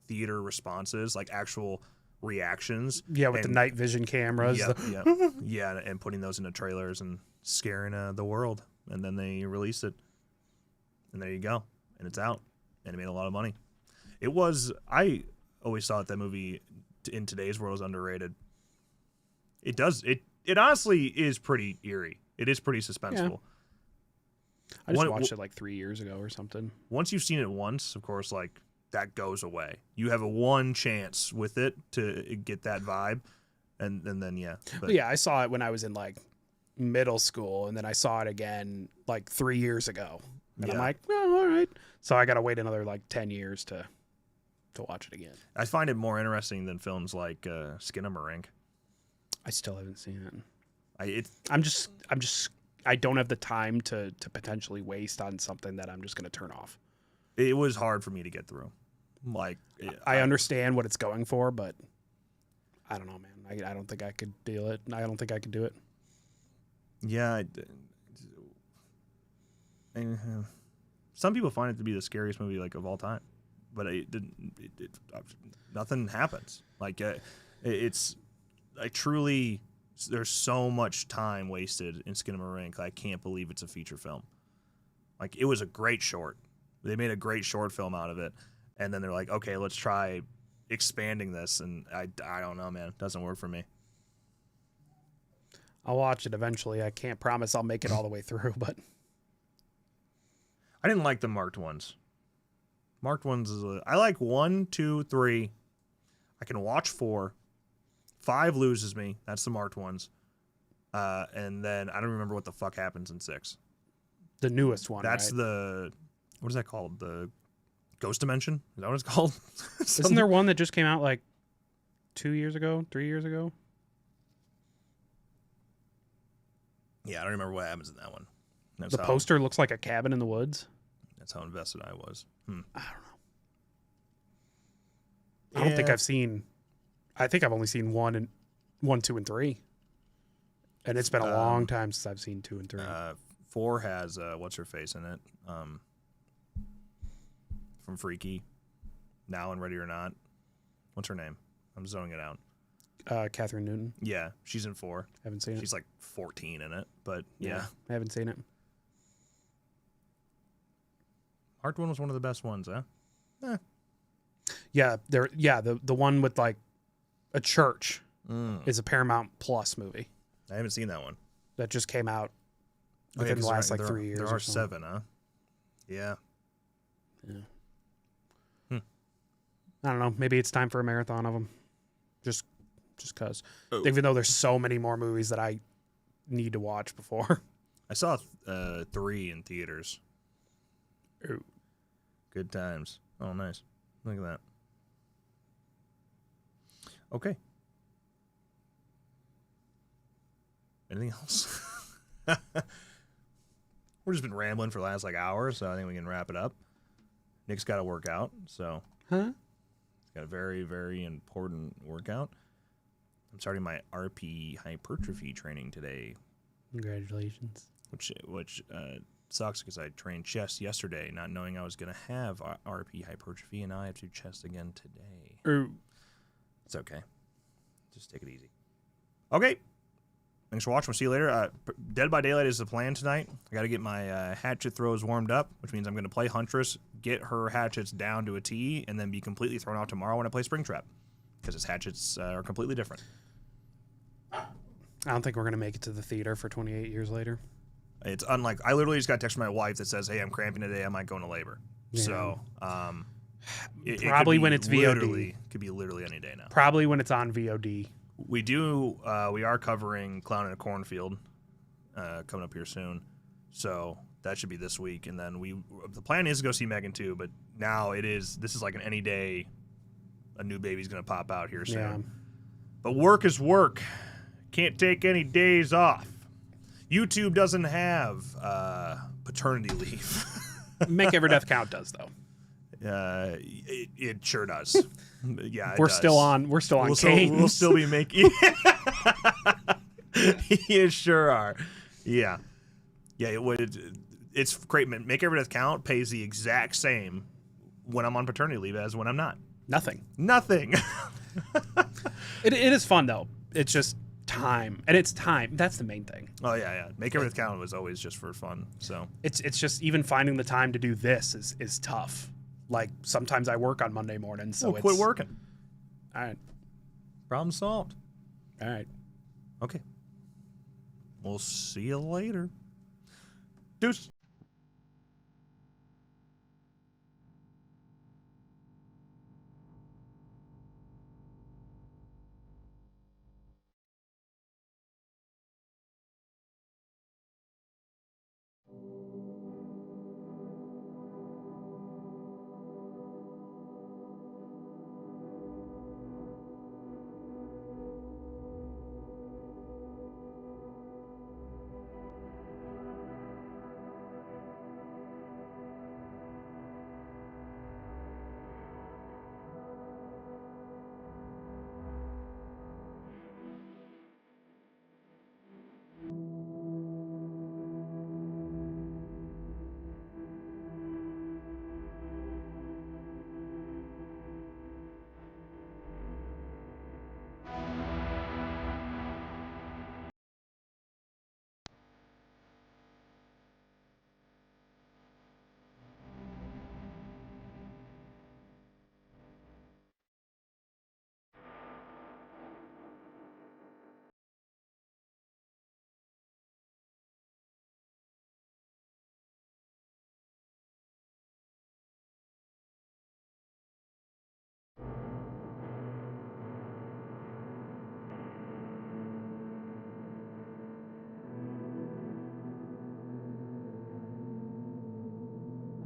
Speaker 1: theater responses, like actual reactions.
Speaker 2: Yeah, with the night vision cameras.
Speaker 1: Yeah, and putting those into trailers and scaring the world. And then they released it. And there you go. And it's out. And it made a lot of money. I always thought that movie in today's world is underrated. It honestly is pretty eerie. It is pretty suspenseful.
Speaker 2: Yeah. I just watched it like 3 years ago or something.
Speaker 1: Once you've seen it once, of course, like that goes away. You have a one chance with it to get that vibe. And then, yeah.
Speaker 2: But yeah, I saw it when I was in like middle school, and then I saw it again like 3 years ago. And I'm like, well, all right. So I got to wait another like 10 years to watch it again.
Speaker 1: I find it more interesting than films like Skinamarink.
Speaker 2: I still haven't seen it.
Speaker 1: I
Speaker 2: don't have the time to potentially waste on something that I'm just going to turn off.
Speaker 1: It was hard for me to get through. Like,
Speaker 2: I understand what it's going for, but I don't know, man. I don't think I could deal it. I don't think I could do it.
Speaker 1: Yeah. Some people find it to be the scariest movie like of all time, but nothing happens. Like it's like truly, there's so much time wasted in Skinamarink. I can't believe it's a feature film. Like, it was a great short. They made a great short film out of it, and then they're like, okay, let's try expanding this, and I don't know, man. It doesn't work for me.
Speaker 2: I'll watch it eventually. I can't promise I'll make it all the way through, but
Speaker 1: I didn't like the marked ones. Marked ones I like 1, 2, 3. I can watch 4. 5 loses me. That's the marked ones. And then I don't remember what the fuck happens in 6.
Speaker 2: The newest one.
Speaker 1: That's
Speaker 2: right?
Speaker 1: the what is that called? The Ghost Dimension? Is that what it's called?
Speaker 2: Isn't there one that just came out like 2 years ago, 3 years ago?
Speaker 1: Yeah, I don't remember what happens in that one.
Speaker 2: The poster looks like a cabin in the woods.
Speaker 1: That's how invested I was.
Speaker 2: I don't know. I don't think I've seen. I think I've only seen 1, 2, and 3. And it's been a long time since I've seen 2 and 3.
Speaker 1: 4 has what's her face in it? From Freaky, Now and Ready or Not. What's her name? I'm zoning it out.
Speaker 2: Catherine Newton.
Speaker 1: Yeah, she's in 4.
Speaker 2: Haven't seen it.
Speaker 1: She's like 14 in it, but yeah.
Speaker 2: I haven't seen it.
Speaker 1: Marked one was one of the best ones, huh?
Speaker 2: Yeah, the one with like a church is a Paramount Plus movie.
Speaker 1: I haven't seen that one.
Speaker 2: That just came out within the last 3 years.
Speaker 1: There
Speaker 2: or
Speaker 1: are
Speaker 2: something.
Speaker 1: 7, huh? Yeah.
Speaker 2: I don't know. Maybe it's time for a marathon of them. Just because. Even though there's so many more movies that I need to watch before.
Speaker 1: I saw 3 in theaters.
Speaker 2: Ooh.
Speaker 1: Good times. Oh, nice. Look at that. Okay. Anything else? We've just been rambling for the last hour, so I think we can wrap it up. Nick's got to work out, so.
Speaker 2: Huh?
Speaker 1: He's got a very, very important workout. I'm starting my RP hypertrophy training today.
Speaker 2: Congratulations.
Speaker 1: Which sucks because I trained chest yesterday, not knowing I was going to have RP hypertrophy, and now I have to do chest again today.
Speaker 2: Ooh.
Speaker 1: It's okay. Just take it easy. Okay. Thanks for watching. We'll see you later. Dead by Daylight is the plan tonight. I got to get my hatchet throws warmed up, which means I'm going to play Huntress, get her hatchets down to a T, and then be completely thrown out tomorrow when I play Springtrap, because his hatchets are completely different.
Speaker 2: I don't think we're going to make it to the theater for 28 years later.
Speaker 1: It's unlike, I literally just got a text from my wife that says, hey, I'm cramping today. I might go into labor.
Speaker 2: Yeah.
Speaker 1: So,
Speaker 2: probably when it's
Speaker 1: literally,
Speaker 2: VOD.
Speaker 1: Could be literally any day now.
Speaker 2: Probably when it's on VOD.
Speaker 1: We are covering Clown in a Cornfield coming up here soon. So that should be this week. And then the plan is to go see Megan too, but now this is like an any day a new baby's going to pop out here soon.
Speaker 2: Yeah.
Speaker 1: But work is work. Can't take any days off. YouTube doesn't have paternity leave.
Speaker 2: Make Every Death Count does, though.
Speaker 1: It sure does. Yeah,
Speaker 2: we're still on cadence.
Speaker 1: We'll still be making. You sure are. Yeah. It's great. Make Every Death Count pays the exact same when I'm on paternity leave as when I'm not.
Speaker 2: Nothing. It is fun though. It's just time, and it's time. That's the main thing.
Speaker 1: Oh yeah. Make Every Death Count was always just for fun. So
Speaker 2: it's just even finding the time to do this is tough. Like sometimes I work on Monday mornings, so
Speaker 1: quit working.
Speaker 2: All right.
Speaker 1: Problem solved.
Speaker 2: All right.
Speaker 1: Okay. We'll see you later. Deuce.